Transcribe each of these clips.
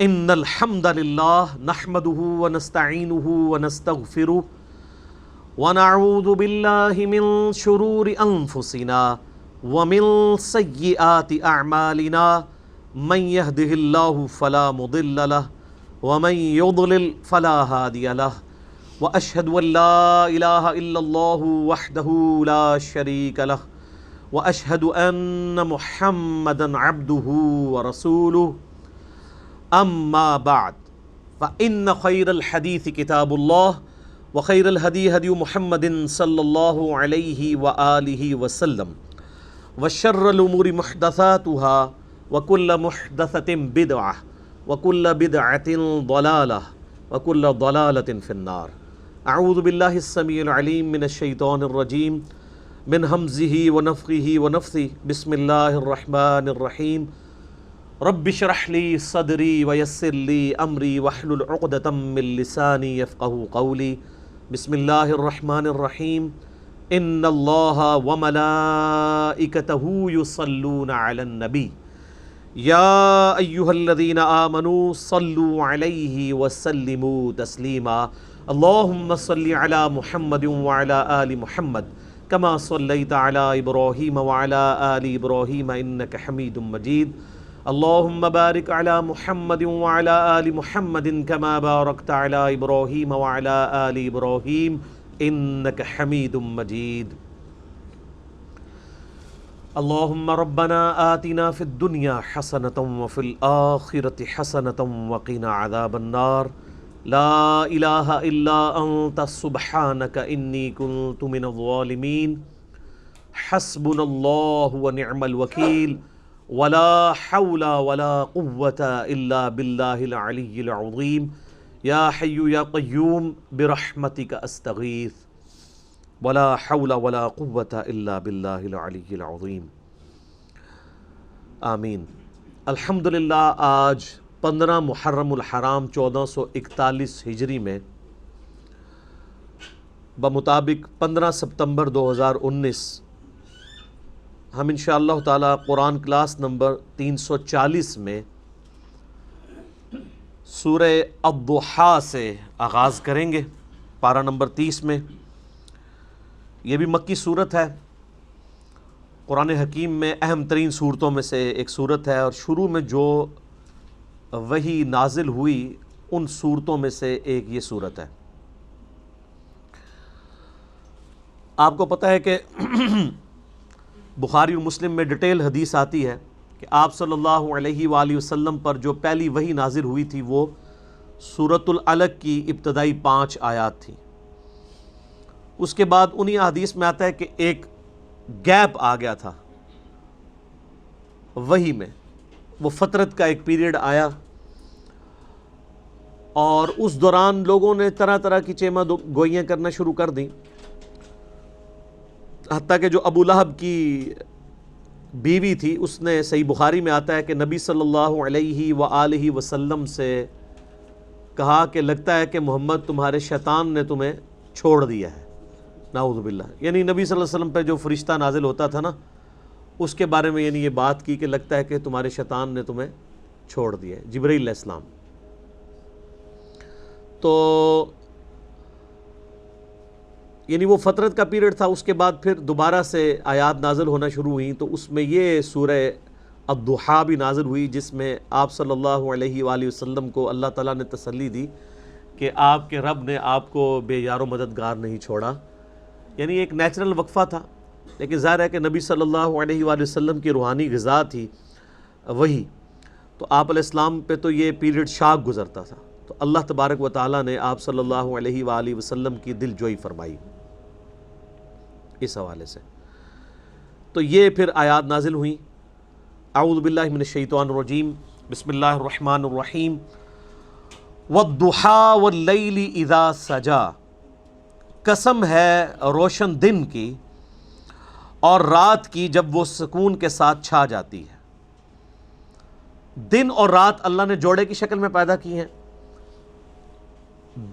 ان الحمد للہ نحمده ونستعینه ونستغفره ونعوذ باللہ من شرور انفسنا ومن سیئات اعمالنا من يهده الله فلا مضل له ومن يضلل فلا هادي له واشهد ان لا اله الا الله وحده لا شريك له واشهد ان محمدا عبده ورسوله اما بعد فان خير الحديث كتاب الله وخير الهدي هدي محمد صلى الله عليه واله وسلم وشر الامور محدثاتها وكل محدثة بدعة وكل بدعة ضلالة وكل ضلالة في النار. اعوذ بالله السميع العليم من الشيطان الرجيم من همزه ونفخه ونفثه. بسم الله الرحمن الرحيم. رب اشرح لي صدري ويسر لي امري واحلل عقدة من لساني يفقهوا قولي. بسم الله الرحمن الرحيم. ان الله وملائكته يصلون على النبي يا ايها الذين آمنوا صلوا عليه وسلموا تسليما. اللهم صل على محمد وعلى آل محمد كما صليت على إبراهيم وعلى آل إبراهيم إنك حميد مجيد. اللهم بارك على محمد وعلى آل محمد كما باركت على إبراهيم وعلى آل إبراهيم إنك حميد مجيد. اللهم ربنا آتنا في الدنيا حسنة وفي الآخرة حسنة وقنا عذاب النار. لا إله إلا أنت سبحانك إني كنت من الظالمين. حسبنا الله ونعم الوكيل ولا حول ولا قوة إلا بالله العلي العظيم. يا حي يا قيوم برحمتك أستغيث ولا حول ولا قوة إلا بالله العلي العظيم. آمین. الحمدللہ آج 15 محرم الحرام 1441 ہجری میں بمطابق 15 ستمبر 2019 ہم انشاءاللہ تعالی قرآن کلاس نمبر 340 میں سورہ الضحیٰ سے آغاز کریں گے. پارہ نمبر 30 میں. یہ بھی مکی صورت ہے. قرآن حکیم میں اہم ترین صورتوں میں سے ایک صورت ہے اور شروع میں جو وحی نازل ہوئی ان صورتوں میں سے ایک یہ صورت ہے. آپ کو پتہ ہے کہ بخاری و مسلم میں ڈیٹیل حدیث آتی ہے کہ آپ صلی اللہ علیہ وآلہ وسلم پر جو پہلی وحی نازل ہوئی تھی وہ سورۃ العلق کی ابتدائی 5 آیات تھی. اس کے بعد انہی حدیث میں آتا ہے کہ ایک گیپ آ گیا تھا وحی میں. وہ فترت کا ایک پیریڈ آیا اور اس دوران لوگوں نے طرح طرح کی چیمہ گوئیاں کرنا شروع کر دیں. حتیٰ کہ جو ابو لہب کی بیوی تھی اس نے، صحیح بخاری میں آتا ہے کہ نبی صلی اللہ علیہ وآلہ وسلم سے کہا کہ لگتا ہے کہ محمد تمہارے شیطان نے تمہیں چھوڑ دیا ہے. نعوذ باللہ. یعنی نبی صلی اللہ علیہ وسلم پہ جو فرشتہ نازل ہوتا تھا نا اس کے بارے میں یعنی یہ بات کی کہ لگتا ہے کہ تمہارے شیطان نے تمہیں چھوڑ دیا ہے. جبرائیل علیہ السلام. تو یعنی وہ فترت کا پیریڈ تھا. اس کے بعد پھر دوبارہ سے آیات نازل ہونا شروع ہوئیں تو اس میں یہ سورہ الضحیٰ بھی نازل ہوئی جس میں آپ صلی اللہ علیہ وآلہ وسلم کو اللہ تعالیٰ نے تسلی دی کہ آپ کے رب نے آپ کو بے یار و مددگار نہیں چھوڑا. یعنی ایک نیچرل وقفہ تھا لیکن ظاہر ہے کہ نبی صلی اللہ علیہ وآلہ وسلم کی روحانی غذا تھی وہی. تو آپ علیہ السلام پہ تو یہ پیریڈ شاک گزرتا تھا. تو اللہ تبارک و تعالیٰ نے آپ صلی اللہ علیہ وآلہ وسلم کی دل جوئی فرمائی اس حوالے سے. تو یہ پھر آیات نازل ہوئیں. اعوذ باللہ من الشیطان الرجیم. بسم اللہ الرحمن الرحیم. والضحیٰ واللیل اذا سجا. قسم ہے روشن دن کی اور رات کی جب وہ سکون کے ساتھ چھا جاتی ہے. دن اور رات اللہ نے جوڑے کی شکل میں پیدا کی ہیں.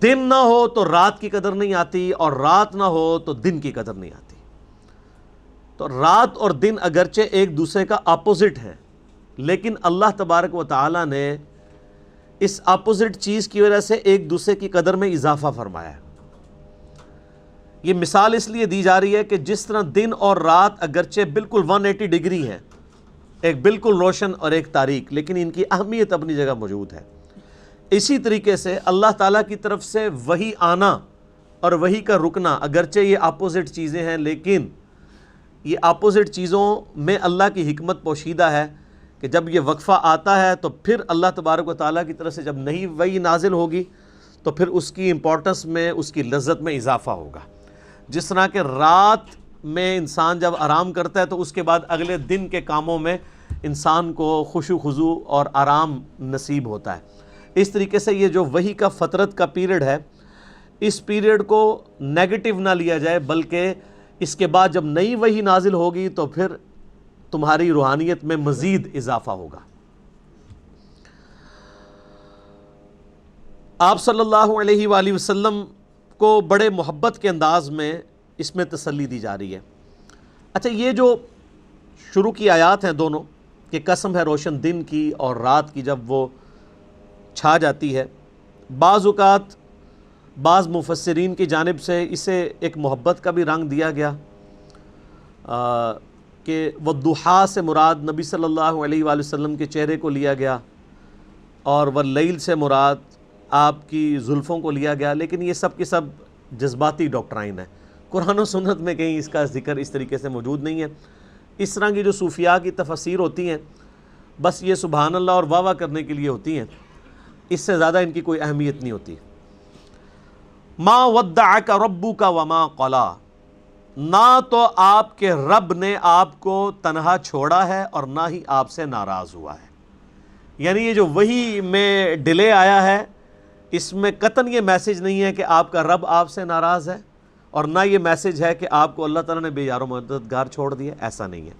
دن نہ ہو تو رات کی قدر نہیں آتی اور رات نہ ہو تو دن کی قدر نہیں آتی. تو رات اور دن اگرچہ ایک دوسرے کا اپوزٹ ہے لیکن اللہ تبارک و تعالی نے اس اپوزٹ چیز کی وجہ سے ایک دوسرے کی قدر میں اضافہ فرمایا ہے۔ یہ مثال اس لیے دی جا رہی ہے کہ جس طرح دن اور رات اگرچہ بالکل 180 ڈگری ہیں، ایک بالکل روشن اور ایک تاریک، لیکن ان کی اہمیت اپنی جگہ موجود ہے۔ اسی طریقے سے اللہ تعالیٰ کی طرف سے وحی آنا اور وحی کا رکنا، اگرچہ یہ اپوزٹ چیزیں ہیں، لیکن یہ اپوزٹ چیزوں میں اللہ کی حکمت پوشیدہ ہے کہ جب یہ وقفہ آتا ہے تو پھر اللہ تبارک و تعالیٰ کی طرف سے جب نئی وحی نازل ہوگی تو پھر اس کی امپورٹنس میں، اس کی لذت میں اضافہ ہوگا۔ جس طرح کہ رات میں انسان جب آرام کرتا ہے تو اس کے بعد اگلے دن کے کاموں میں انسان کو خشوع خضوع اور آرام نصیب ہوتا ہے، اس طریقے سے یہ جو وحی کا فترت کا پیریڈ ہے، اس پیریڈ کو نیگیٹو نہ لیا جائے، بلکہ اس کے بعد جب نئی وحی نازل ہوگی تو پھر تمہاری روحانیت میں مزید اضافہ ہوگا۔ آپ صلی اللہ علیہ وآلہ وسلم کو بڑے محبت کے انداز میں اس میں تسلی دی جا رہی ہے۔ اچھا، یہ جو شروع کی آیات ہیں دونوں کہ قسم ہے روشن دن کی اور رات کی، جب وہ چھا جاتی ہے، بعض اوقات بعض مفسرین کی جانب سے اسے ایک محبت کا بھی رنگ دیا گیا کہ والضحیٰ سے مراد نبی صلی اللہ علیہ وآلہ وسلم کے چہرے کو لیا گیا، اور واللیل سے مراد آپ کی زلفوں کو لیا گیا، لیکن یہ سب کے سب جذباتی ڈاکٹرائن ہے۔ قرآن و سنت میں کہیں اس کا ذکر اس طریقے سے موجود نہیں ہے۔ اس طرح کی جو صوفیاء کی تفاسیر ہوتی ہیں، بس یہ سبحان اللہ اور واہ واہ کرنے کے لیے ہوتی ہیں، اس سے زیادہ ان کی کوئی اہمیت نہیں ہوتی۔ ما ودعک ربک وما قلی، نہ تو آپ کے رب نے آپ کو تنہا چھوڑا ہے اور نہ ہی آپ سے ناراض ہوا ہے۔ یعنی یہ جو وحی میں ڈیلے آیا ہے، اس میں قطعاً یہ میسج نہیں ہے کہ آپ کا رب آپ سے ناراض ہے، اور نہ یہ میسج ہے کہ آپ کو اللہ تعالیٰ نے بے یار و مددگار چھوڑ دیا، ایسا نہیں ہے۔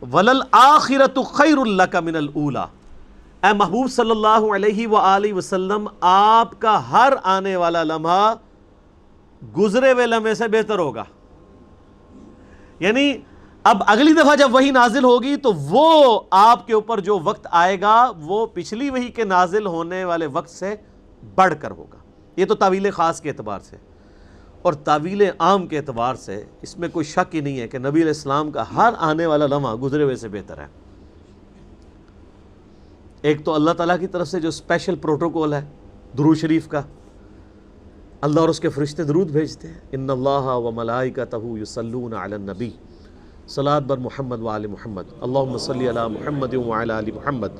وَلَلْآخِرَةُ خَيْرٌ لَكَ مِنَ الْأُولَى، اے محبوب صلی اللہ علیہ وآلہ وسلم، آپ کا ہر آنے والا لمحہ گزرے ہوئے لمحے سے بہتر ہوگا۔ یعنی اب اگلی دفعہ جب وحی نازل ہوگی تو وہ آپ کے اوپر جو وقت آئے گا وہ پچھلی وحی کے نازل ہونے والے وقت سے بڑھ کر ہوگا۔ یہ تو تعویل خاص کے اعتبار سے، اور تعویل عام کے اعتبار سے اس میں کوئی شک ہی نہیں ہے کہ نبی علیہ السلام کا ہر آنے والا لمحہ گزرے ہوئے سے بہتر ہے۔ ایک تو اللہ تعالیٰ کی طرف سے جو اسپیشل پروٹوکول ہے درود شریف کا، اللہ اور اس کے فرشتے درود بھیجتے ہیں، ان اللہ و ملائکتہ یصلون علی النبی، صلاۃ بر محمد و آل محمد، اللہم صلی علی محمد و علی آل محمد۔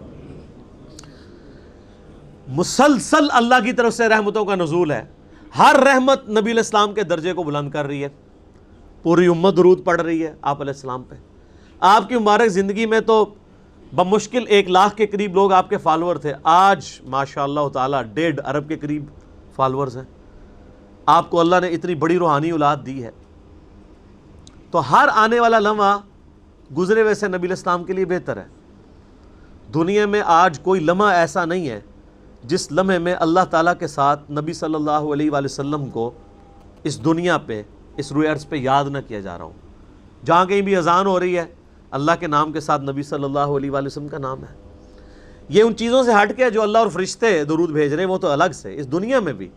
مسلسل اللہ کی طرف سے رحمتوں کا نزول ہے، ہر رحمت نبی علیہ السلام کے درجے کو بلند کر رہی ہے، پوری امت درود پڑھ رہی ہے آپ علیہ السلام پہ۔ آپ کی مبارک زندگی میں تو بمشکل 1 لاکھ کے قریب لوگ آپ کے فالوور تھے، آج ماشاءاللہ تعالیٰ 1.5 ارب کے قریب فالورز ہیں۔ آپ کو اللہ نے اتنی بڑی روحانی اولاد دی ہے، تو ہر آنے والا لمحہ گزرے ہوئے سے نبی علیہ السلام کے لیے بہتر ہے۔ دنیا میں آج کوئی لمحہ ایسا نہیں ہے جس لمحے میں اللہ تعالیٰ کے ساتھ نبی صلی اللہ علیہ وآلہ وسلم کو اس دنیا پہ، اس روئے ارض پہ یاد نہ کیا جا رہا ہو۔ جہاں کہیں بھی اذان ہو رہی ہے، اللہ کے نام کے ساتھ نبی صلی اللہ علیہ وآلہ وسلم کا نام ہے۔ یہ ان چیزوں سے ہٹ کے جو اللہ اور فرشتے درود بھیج رہے ہیں وہ تو الگ سے، اس دنیا میں بھی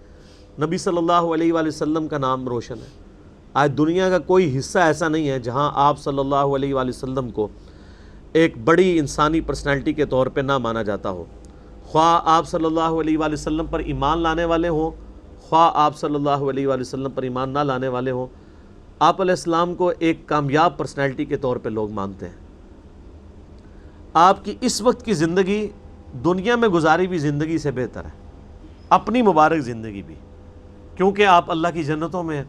نبی صلی اللہ علیہ وآلہ وسلم کا نام روشن ہے۔ آج دنیا کا کوئی حصہ ایسا نہیں ہے جہاں آپ صلی اللہ علیہ وآلہ وسلم کو ایک بڑی انسانی پرسنالٹی کے طور پہ نہ مانا جاتا ہو، خواہ آپ صلی اللہ علیہ وآلہ وسلم پر ایمان لانے والے ہوں، خواہ آپ صلی اللہ علیہ وآلہ وسلم پر ایمان نہ لانے والے ہوں، آپ علیہ السلام کو ایک کامیاب پرسنالٹی کے طور پہ لوگ مانتے ہیں۔ آپ کی اس وقت کی زندگی دنیا میں گزاری ہوئی زندگی سے بہتر ہے، اپنی مبارک زندگی بھی، کیونکہ آپ اللہ کی جنتوں میں ہیں۔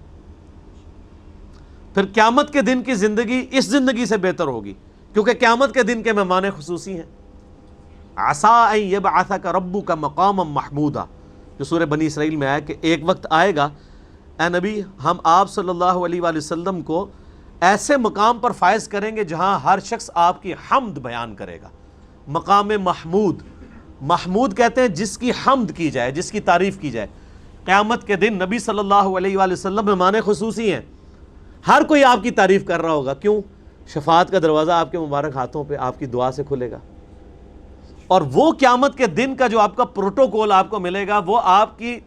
پھر قیامت کے دن کی زندگی اس زندگی سے بہتر ہوگی، کیونکہ قیامت کے دن کے مہمان خصوصی ہیں۔ عَسَىٰ أَن يَبْعَثَكَ رَبُّكَ مَقَامًا مَحْمُودًا، جو سورہ بنی اسرائیل میں آیا کہ ایک وقت آئے گا اے نبی، ہم آپ صلی اللہ علیہ وآلہ وسلم کو ایسے مقام پر فائز کریں گے جہاں ہر شخص آپ کی حمد بیان کرے گا۔ مقام محمود، محمود کہتے ہیں جس کی حمد کی جائے، جس کی تعریف کی جائے۔ قیامت کے دن نبی صلی اللہ علیہ وآلہ وسلم مہمان خصوصی ہیں، ہر کوئی آپ کی تعریف کر رہا ہوگا۔ کیوں؟ شفاعت کا دروازہ آپ کے مبارک ہاتھوں پہ آپ کی دعا سے کھلے گا۔ اور وہ قیامت کے دن کا جو آپ کا پروٹوکول آپ کو ملے گا وہ آپ کی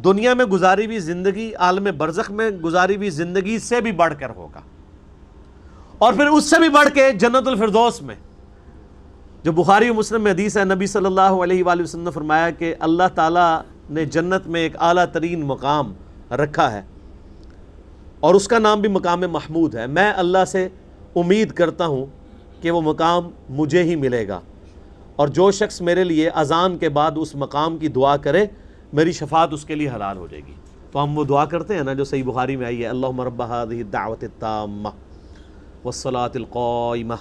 دنیا میں گزاری ہوئی زندگی، عالم برزخ میں گزاری ہوئی زندگی سے بھی بڑھ کر ہوگا، اور پھر اس سے بھی بڑھ کے جنت الفردوس میں، جو بخاری و مسلم میں حدیث ہے، نبی صلی اللہ علیہ وآلہ وسلم نے فرمایا کہ اللہ تعالیٰ نے جنت میں ایک اعلیٰ ترین مقام رکھا ہے اور اس کا نام بھی مقام محمود ہے۔ میں اللہ سے امید کرتا ہوں کہ وہ مقام مجھے ہی ملے گا، اور جو شخص میرے لیے اذان کے بعد اس مقام کی دعا کرے میری شفاعت اس کے لیے حلال ہو جائے گی۔ تو ہم وہ دعا کرتے ہیں نا جو صحیح بخاری میں آئی ہے، اللہم رب هذه الدعوة التامة والصلاة القائمة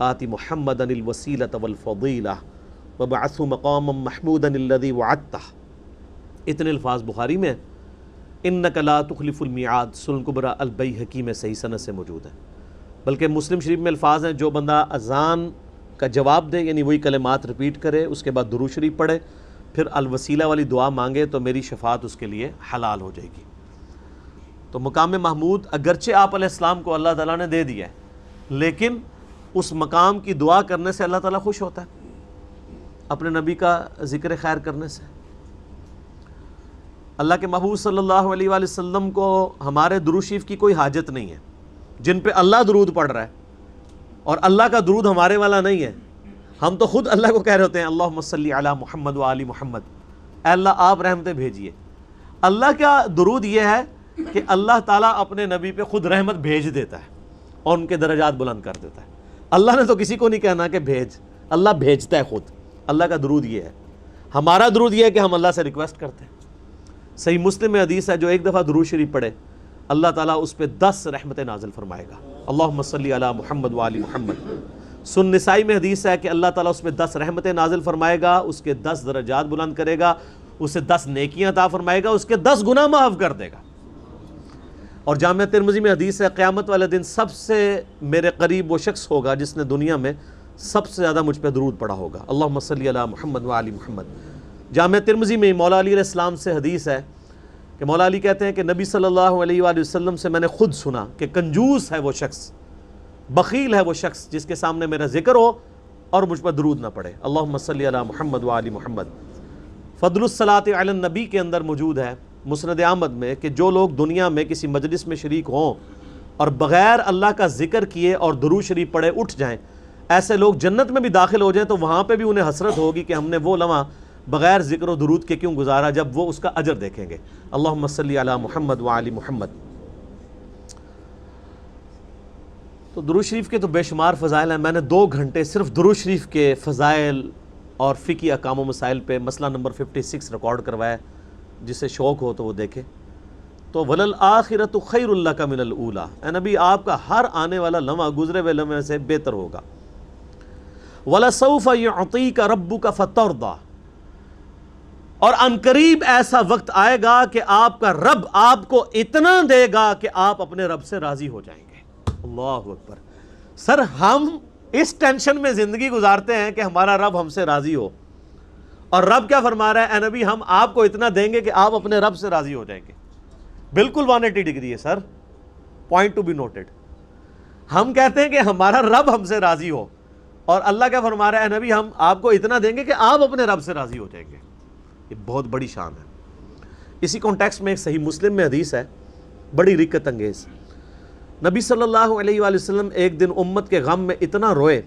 آت محمدا الوسیلة والفضیلة وابعثه مقاما محمودا الذي وعدته۔ اتنے الفاظ بخاری میں، انک لا تخلف المیعاد، سنن کبری البیہقی میں صحیح سند سے موجود ہے۔ بلکہ مسلم شریف میں الفاظ ہیں، جو بندہ اذان کا جواب دے، یعنی وہی کلمات ریپیٹ کرے، اس کے بعد درود شریف پڑھے، پھر الوسیلہ والی دعا مانگے، تو میری شفاعت اس کے لیے حلال ہو جائے گی۔ تو مقام محمود اگرچہ آپ علیہ السلام کو اللہ تعالیٰ نے دے دیا ہے، لیکن اس مقام کی دعا کرنے سے اللہ تعالیٰ خوش ہوتا ہے، اپنے نبی کا ذکر خیر کرنے سے۔ اللہ کے محبوب صلی اللہ علیہ وآلہ وسلم کو ہمارے درود شریف کی کوئی حاجت نہیں ہے، جن پہ اللہ درود پڑھ رہا ہے، اور اللہ کا درود ہمارے والا نہیں ہے۔ ہم تو خود اللہ کو کہہ رہے ہوتے ہیں اللہم صلی علی محمد و آل محمد، اے اللہ آپ رحمتیں بھیجیے۔ اللہ کا درود یہ ہے کہ اللہ تعالیٰ اپنے نبی پہ خود رحمت بھیج دیتا ہے اور ان کے درجات بلند کر دیتا ہے۔ اللہ نے تو کسی کو نہیں کہنا کہ بھیج، اللہ بھیجتا ہے خود۔ اللہ کا درود یہ ہے۔ ہمارا درود یہ ہے کہ ہم اللہ سے ریکویسٹ کرتے ہیں۔ صحیح مسلم میں حدیث ہے، جو ایک دفعہ درود شریف پڑھے اللہ تعالیٰ اس پہ 10 رحمتیں نازل فرمائے گا۔ اللہم صلی علی محمد و آل محمد۔ سن نسائی میں حدیث ہے کہ اللہ تعالیٰ اس پہ 10 رحمتیں نازل فرمائے گا، اس کے 10 درجات بلند کرے گا، اسے 10 نیکیاں عطا فرمائے گا، اس کے 10 گناہ معاف کر دے گا۔ اور جامعہ ترمذی میں حدیث ہے، قیامت والے دن سب سے میرے قریب وہ شخص ہوگا جس نے دنیا میں سب سے زیادہ مجھ پہ درود پڑھا ہوگا۔ اللہم صلی علی محمد و آل محمد۔ جامعہ ترمذی میں مولا علی علیہ السلام سے حدیث ہے کہ مولا علی کہتے ہیں کہ نبی صلی اللہ علیہ وآلہ وسلم سے میں نے خود سنا کہ کنجوس ہے وہ شخص، بخیل ہے وہ شخص جس کے سامنے میرا ذکر ہو اور مجھ پر درود نہ پڑے۔ اللہم صلی علی محمد و آل محمد۔ فضل الصلاۃ علی النبی کے اندر موجود ہے مسند احمد میں کہ جو لوگ دنیا میں کسی مجلس میں شریک ہوں اور بغیر اللہ کا ذکر کیے اور درود شریف پڑھے اٹھ جائیں، ایسے لوگ جنت میں بھی داخل ہو جائیں تو وہاں پہ بھی انہیں حسرت ہوگی کہ ہم نے وہ لمحہ بغیر ذکر و درود کے کیوں گزارا، جب وہ اس کا اجر دیکھیں گے۔ اللہم صلی علی محمد و آل محمد۔ تو درود شریف کے تو بے شمار فضائل ہیں۔ میں نے 2 گھنٹے صرف درود شریف کے فضائل اور فقہی احکام و مسائل پہ مسئلہ نمبر 56 ریکارڈ کروایا، جسے شوق ہو تو وہ دیکھے۔ تو وَلَلْآخِرَةُ خَيْرٌ لَكَ مِنَ الْأُولَىٰ، اے نبی آپ کا ہر آنے والا لمحہ گزرے ہوئے لمحے سے بہتر ہوگا۔ وَلَسَوْفَ يُعْطِيكَ رَبُّكَ فَتَرْضَىٰ، اور عنقریب ایسا وقت آئے گا کہ آپ کا رب آپ کو اتنا دے گا کہ آپ اپنے رب سے راضی ہو جائیں گے۔ اللہ اکبر۔ سر ہم اس ٹینشن میں زندگی گزارتے ہیں کہ ہمارا رب ہم سے راضی ہو، اور رب کیا فرما رہا ہے؟ اے نبی ہم آپ کو اتنا دیں گے کہ آپ اپنے رب سے راضی ہو جائیں گے۔ بالکل 180 ڈگری ہے سر، پوائنٹ ٹو بی نوٹڈ۔ ہم کہتے ہیں کہ ہمارا رب ہم سے راضی ہو، اور اللہ کیا فرما رہا ہے؟ اے نبی ہم آپ کو اتنا دیں گے کہ آپ اپنے رب سے راضی ہو جائیں گے۔ یہ بہت بڑی شان ہے۔ اسی کانٹیکسٹ میں ایک صحیح مسلم میں حدیث ہے بڑی رکت انگیز۔ نبی صلی اللہ علیہ وآلہ وسلم ایک دن امت کے غم میں اتنا روئے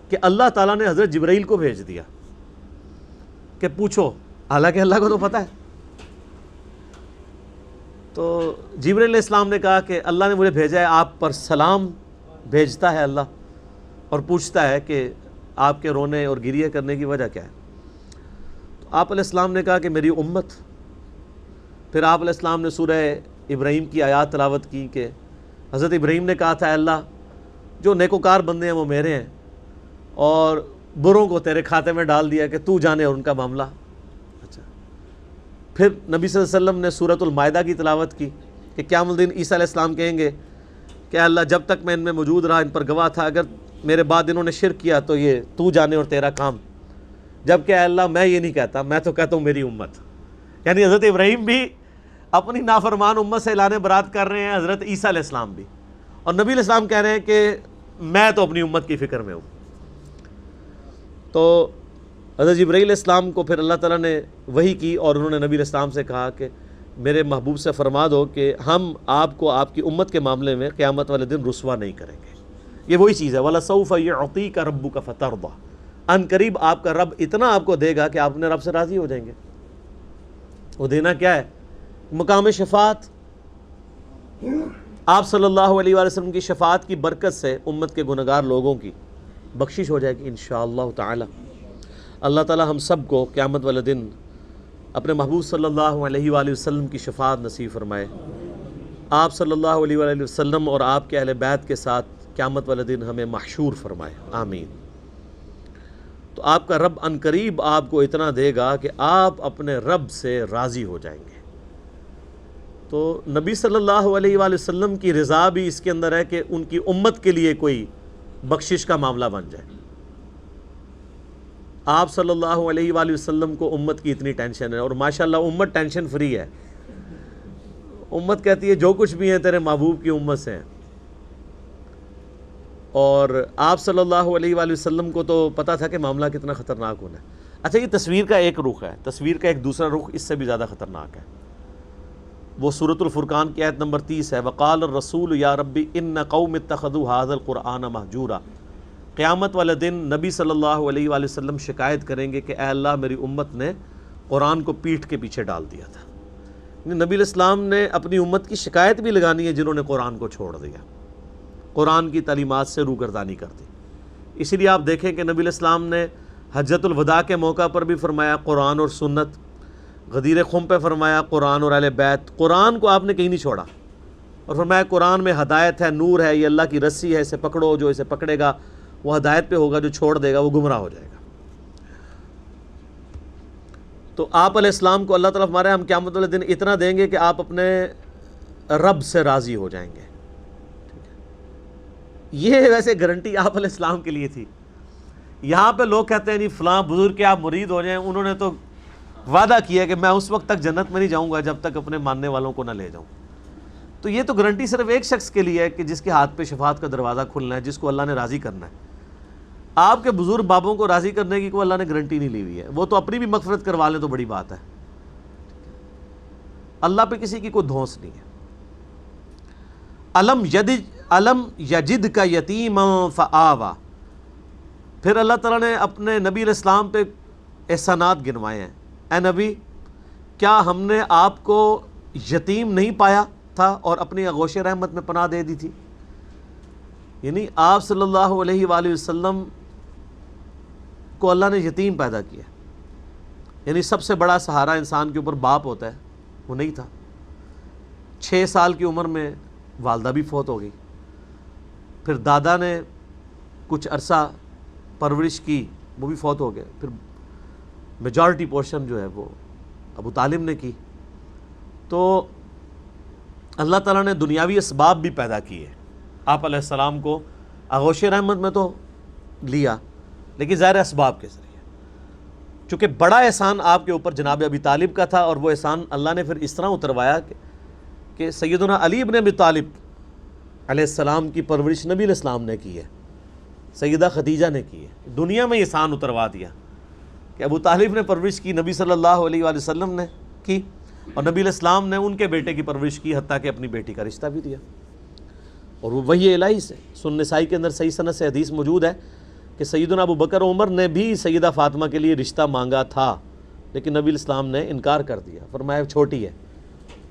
کہ اللہ تعالیٰ نے حضرت جبرائیل کو بھیج دیا کہ پوچھو، حالانکہ اللہ کو تو پتہ ہے۔ تو جبرائیل علیہ السلام نے کہا کہ اللہ نے مجھے بھیجا ہے، آپ پر سلام بھیجتا ہے اللہ، اور پوچھتا ہے کہ آپ کے رونے اور گریہ کرنے کی وجہ کیا ہے۔ تو آپ علیہ السلام نے کہا کہ میری امت۔ پھر آپ علیہ السلام نے سورہ ابراہیم کی آیات تلاوت کی کہ حضرت ابراہیم نے کہا تھا، اے اللہ جو نیکوکار بندے ہیں وہ میرے ہیں، اور بروں کو تیرے کھاتے میں ڈال دیا کہ تو جانے اور ان کا معاملہ۔ اچھا، پھر نبی صلی اللہ علیہ وسلم نے سورۃ المائدہ کی تلاوت کی کہ قیامت الدین عیسیٰ علیہ السلام کہیں گے کہ اللہ جب تک میں ان میں موجود رہا ان پر گواہ تھا، اگر میرے بعد انہوں نے شرک کیا تو یہ تو جانے اور تیرا کام۔ جبکہ اے اللہ میں یہ نہیں کہتا، میں تو کہتا ہوں میری امت۔ یعنی حضرت ابراہیم بھی اپنی نافرمان امت سے اعلان برات کر رہے ہیں، حضرت عیسیٰ علیہ السلام بھی، اور نبی علیہ السلام کہہ رہے ہیں کہ میں تو اپنی امت کی فکر میں ہوں۔ تو حضرت جبرائیل علیہ السلام کو پھر اللہ تعالیٰ نے وحی کی اور انہوں نے نبی علیہ السلام سے کہا کہ میرے محبوب سے فرما دو کہ ہم آپ کو آپ کی امت کے معاملے میں قیامت والے دن رسوا نہیں کریں گے۔ یہ وہی چیز ہے وَلَسَوْفَ يُعْطِيكَ رَبُّكَ فَتَرْضَىٰ، ان قریب آپ کا رب اتنا آپ کو دے گا کہ آپ اپنے رب سے راضی ہو جائیں گے۔ وہ دینا کیا ہے؟ مقام شفاعت۔ آپ صلی اللہ علیہ وآلہ وسلم کی شفاعت کی برکت سے امت کے گنہگار لوگوں کی بخشش ہو جائے گی انشاءاللہ تعالی۔ اللہ تعالی ہم سب کو قیامت والے دن اپنے محبوب صلی اللہ علیہ وآلہ وسلم کی شفاعت نصیب فرمائے۔ آپ صلی اللہ علیہ وآلہ وسلم اور آپ کے اہل بیت کے ساتھ قیامت والے دن ہمیں محشور فرمائے، آمین۔ تو آپ کا رب ان قریب آپ کو اتنا دے گا کہ آپ اپنے رب سے راضی ہو جائیں گے۔ تو نبی صلی اللہ علیہ وآلہ وسلم کی رضا بھی اس کے اندر ہے کہ ان کی امت کے لیے کوئی بخشش کا معاملہ بن جائے۔ آپ صلی اللہ علیہ وآلہ وسلم کو امت کی اتنی ٹینشن ہے، اور ماشاءاللہ امت ٹینشن فری ہے۔ امت کہتی ہے جو کچھ بھی ہیں تیرے محبوب کی امت سے ہیں، اور آپ صلی اللہ علیہ وآلہ وسلم کو تو پتہ تھا کہ معاملہ کتنا خطرناک ہونا ہے۔ اچھا، یہ تصویر کا ایک رخ ہے، تصویر کا ایک دوسرا رخ اس سے بھی زیادہ خطرناک ہے۔ وہ سورۃ الفرقان کی آیت نمبر 30 ہے، وقال الرسول یا ربی ان قوم اتخذوا هذا القرآن مہجورا۔ قیامت والے دن نبی صلی اللہ علیہ وآلہ وسلم شکایت کریں گے کہ اے اللہ میری امت نے قرآن کو پیٹھ کے پیچھے ڈال دیا تھا۔ نبی علیہ السلام نے اپنی امت کی شکایت بھی لگانی ہے جنہوں نے قرآن کو چھوڑ دیا، قرآن کی تعلیمات سے روگردانی کر دی۔ اسی لیے آپ دیکھیں کہ نبی علیہ السلام نے حجۃ الوداع کے موقع پر بھی فرمایا قرآن اور سنت، غدیر خم پہ فرمایا قرآن اور اہل بیت۔ قرآن کو آپ نے کہیں نہیں چھوڑا، اور فرمایا قرآن میں ہدایت ہے، نور ہے، یہ اللہ کی رسی ہے، اسے پکڑو، جو اسے پکڑے گا وہ ہدایت پہ ہوگا، جو چھوڑ دے گا وہ گمراہ ہو جائے گا۔ تو آپ علیہ السلام کو اللہ تعالیٰ ہمارے ہم قیامت والے دن اتنا دیں گے کہ آپ اپنے رب سے راضی ہو جائیں گے۔ یہ ویسے گارنٹی آپ علیہ السلام کے لیے تھی۔ یہاں پہ لوگ کہتے ہیں نہیں فلاں بزرگ کے آپ مرید ہو جائیں، انہوں نے تو وعدہ کیا کہ میں اس وقت تک جنت میں نہیں جاؤں گا جب تک اپنے ماننے والوں کو نہ لے جاؤں۔ تو یہ تو گارنٹی صرف ایک شخص کے لیے ہے کہ جس کے ہاتھ پہ شفاعت کا دروازہ کھلنا ہے، جس کو اللہ نے راضی کرنا ہے۔ آپ کے بزرگ بابوں کو راضی کرنے کی کوئی اللہ نے گارنٹی نہیں لی ہوئی ہے، وہ تو اپنی بھی مغفرت کروا لیں تو بڑی بات ہے۔ اللہ پہ کسی کی کوئی دھونس نہیں ہے۔ علم یجد کا یتیما فآوا، پھر اللہ تعالیٰ نے اپنے نبی علیہ السلام پہ احسانات گنوائے ہیں۔ اے نبی، کیا ہم نے آپ کو یتیم نہیں پایا تھا اور اپنی آغوش رحمت میں پناہ دے دی تھی؟ یعنی آپ صلی اللہ علیہ وآلہ وسلم کو اللہ نے یتیم پیدا کیا، یعنی سب سے بڑا سہارا انسان کے اوپر باپ ہوتا ہے، وہ نہیں تھا۔ 6 سال کی عمر میں والدہ بھی فوت ہو گئی، پھر دادا نے کچھ عرصہ پرورش کی، وہ بھی فوت ہو گئے، پھر میجارٹی پورشن جو ہے وہ ابو طالب نے کی۔ تو اللہ تعالیٰ نے دنیاوی اسباب بھی پیدا کیے، آپ علیہ السلام کو آغوش رحمت میں تو لیا، لیکن ظاہر اسباب کے ذریعے، چونکہ بڑا احسان آپ کے اوپر جناب ابی طالب کا تھا، اور وہ احسان اللہ نے پھر اس طرح اتروایا کہ سیدنا علی ابن ابی طالب علیہ السلام کی پرورش نبی علیہ السلام نے کی ہے، سیدہ خدیجہ نے کی ہے، دنیا میں احسان اتروا دیا کہ ابو طالب نے پرورش کی، نبی صلی اللہ علیہ وآلہ وسلم نے کی، اور نبی علیہ السلام نے ان کے بیٹے کی پرورش کی، حتیٰ کہ اپنی بیٹی کا رشتہ بھی دیا، اور وہ وحی الہی سے۔ سنن نسائی کے اندر صحیح سند سے حدیث موجود ہے کہ سیدنا ابو بکر عمر نے بھی سیدہ فاطمہ کے لیے رشتہ مانگا تھا، لیکن نبی علیہ السلام نے انکار کر دیا، فرمایا چھوٹی ہے۔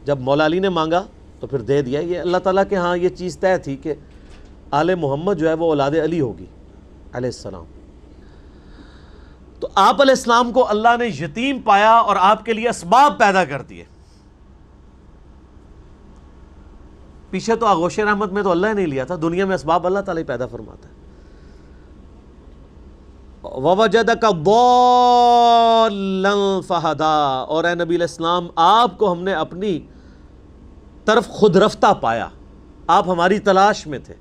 جب مولا علی نے مانگا تو پھر دے دیا۔ یہ اللہ تعالیٰ کے ہاں یہ چیز طے تھی کہ آل محمد جو ہے وہ اولاد علی ہوگی علیہ السلام۔ تو آپ علیہ السلام کو اللہ نے یتیم پایا اور آپ کے لیے اسباب پیدا کر دیے۔ پیچھے تو آغوش رحمت میں تو اللہ نے نہیں لیا تھا، دنیا میں اسباب اللہ تعالیٰ پیدا فرماتا ہے۔ وَوَجَدَكَ ضَالًّا فَهَدَىٰ، اور اے نبی علیہ السلام آپ کو ہم نے اپنی طرف خود رفتہ پایا، آپ ہماری تلاش میں تھے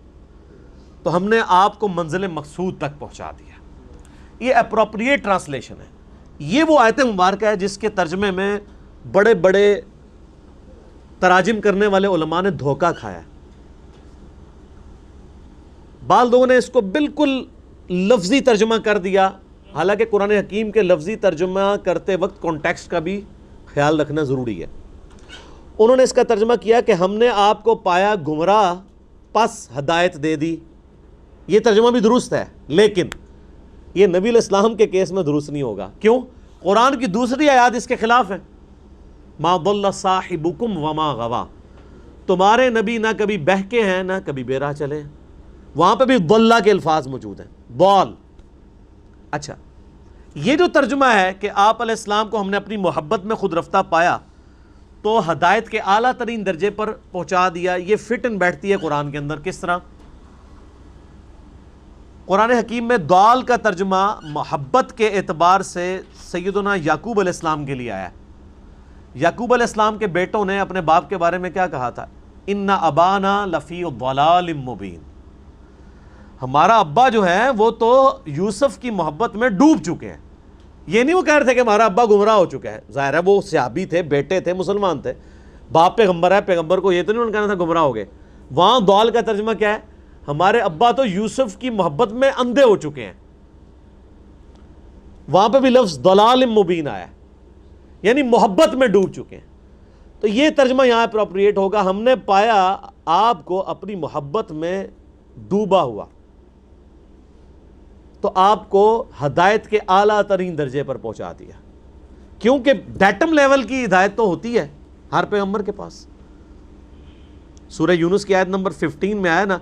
تو ہم نے آپ کو منزل مقصود تک پہنچا دیا۔ یہ اپروپریٹ ٹرانسلیشن ہے، یہ وہ آیت مبارکہ ہے جس کے ترجمے میں بڑے بڑے تراجم کرنے والے علماء نے دھوکہ کھایا ہے۔ بعض لوگوں نے اس کو بالکل لفظی ترجمہ کر دیا حالانکہ قرآن حکیم کے لفظی ترجمہ کرتے وقت کانٹیکسٹ کا بھی خیال رکھنا ضروری ہے۔ انہوں نے اس کا ترجمہ کیا کہ ہم نے آپ کو پایا گمراہ پس ہدایت دے دی، یہ ترجمہ بھی درست ہے، لیکن یہ نبی علیہ السلام کے کیس میں درست نہیں ہوگا۔ کیوں؟ قرآن کی دوسری آیات اس کے خلاف ہے، ما ضل صاحبکم وما غوا، تمہارے نبی نہ کبھی بہکے ہیں نہ کبھی بے راہ چلے ہیں، وہاں پہ بھی ضلہ کے الفاظ موجود ہیں، ضال۔ اچھا، یہ جو ترجمہ ہے کہ آپ علیہ السلام کو ہم نے اپنی محبت میں خود رفتہ پایا تو ہدایت کے اعلیٰ ترین درجے پر پہنچا دیا، یہ فٹ ان بیٹھتی ہے قرآن کے اندر۔ کس طرح؟ قرآن حکیم میں ضال کا ترجمہ محبت کے اعتبار سے سیدنا یعقوب علیہ السلام کے لیے آیا ہے۔ یعقوب علیہ السلام کے بیٹوں نے اپنے باپ کے بارے میں کیا کہا تھا؟ ان ابانا لفی ضلال مبین، ہمارا ابا جو ہے وہ تو یوسف کی محبت میں ڈوب چکے ہیں۔ یہ نہیں وہ کہہ رہے تھے کہ ہمارا ابا گمراہ ہو چکا ہے، ظاہر ہے وہ صحابی تھے، بیٹے تھے، مسلمان تھے، باپ پیغمبر ہے، پیغمبر کو یہ تو نہیں انہوں نے کہنا تھا گمراہ ہو گئے۔ وہاں ضال کا ترجمہ کیا ہے؟ ہمارے ابا تو یوسف کی محبت میں اندھے ہو چکے ہیں، وہاں پہ بھی لفظ ضلال مبین آیا ہے، یعنی محبت میں ڈوب چکے ہیں۔ تو یہ ترجمہ یہاں اپروپریٹ ہوگا، ہم نے پایا آپ کو اپنی محبت میں ڈوبا ہوا تو آپ کو ہدایت کے اعلیٰ ترین درجے پر پہنچا دیا، کیونکہ ڈیٹم لیول کی ہدایت تو ہوتی ہے ہر پیغمبر کے پاس۔ سورہ یونس کی آیت نمبر 15 میں آیا نا،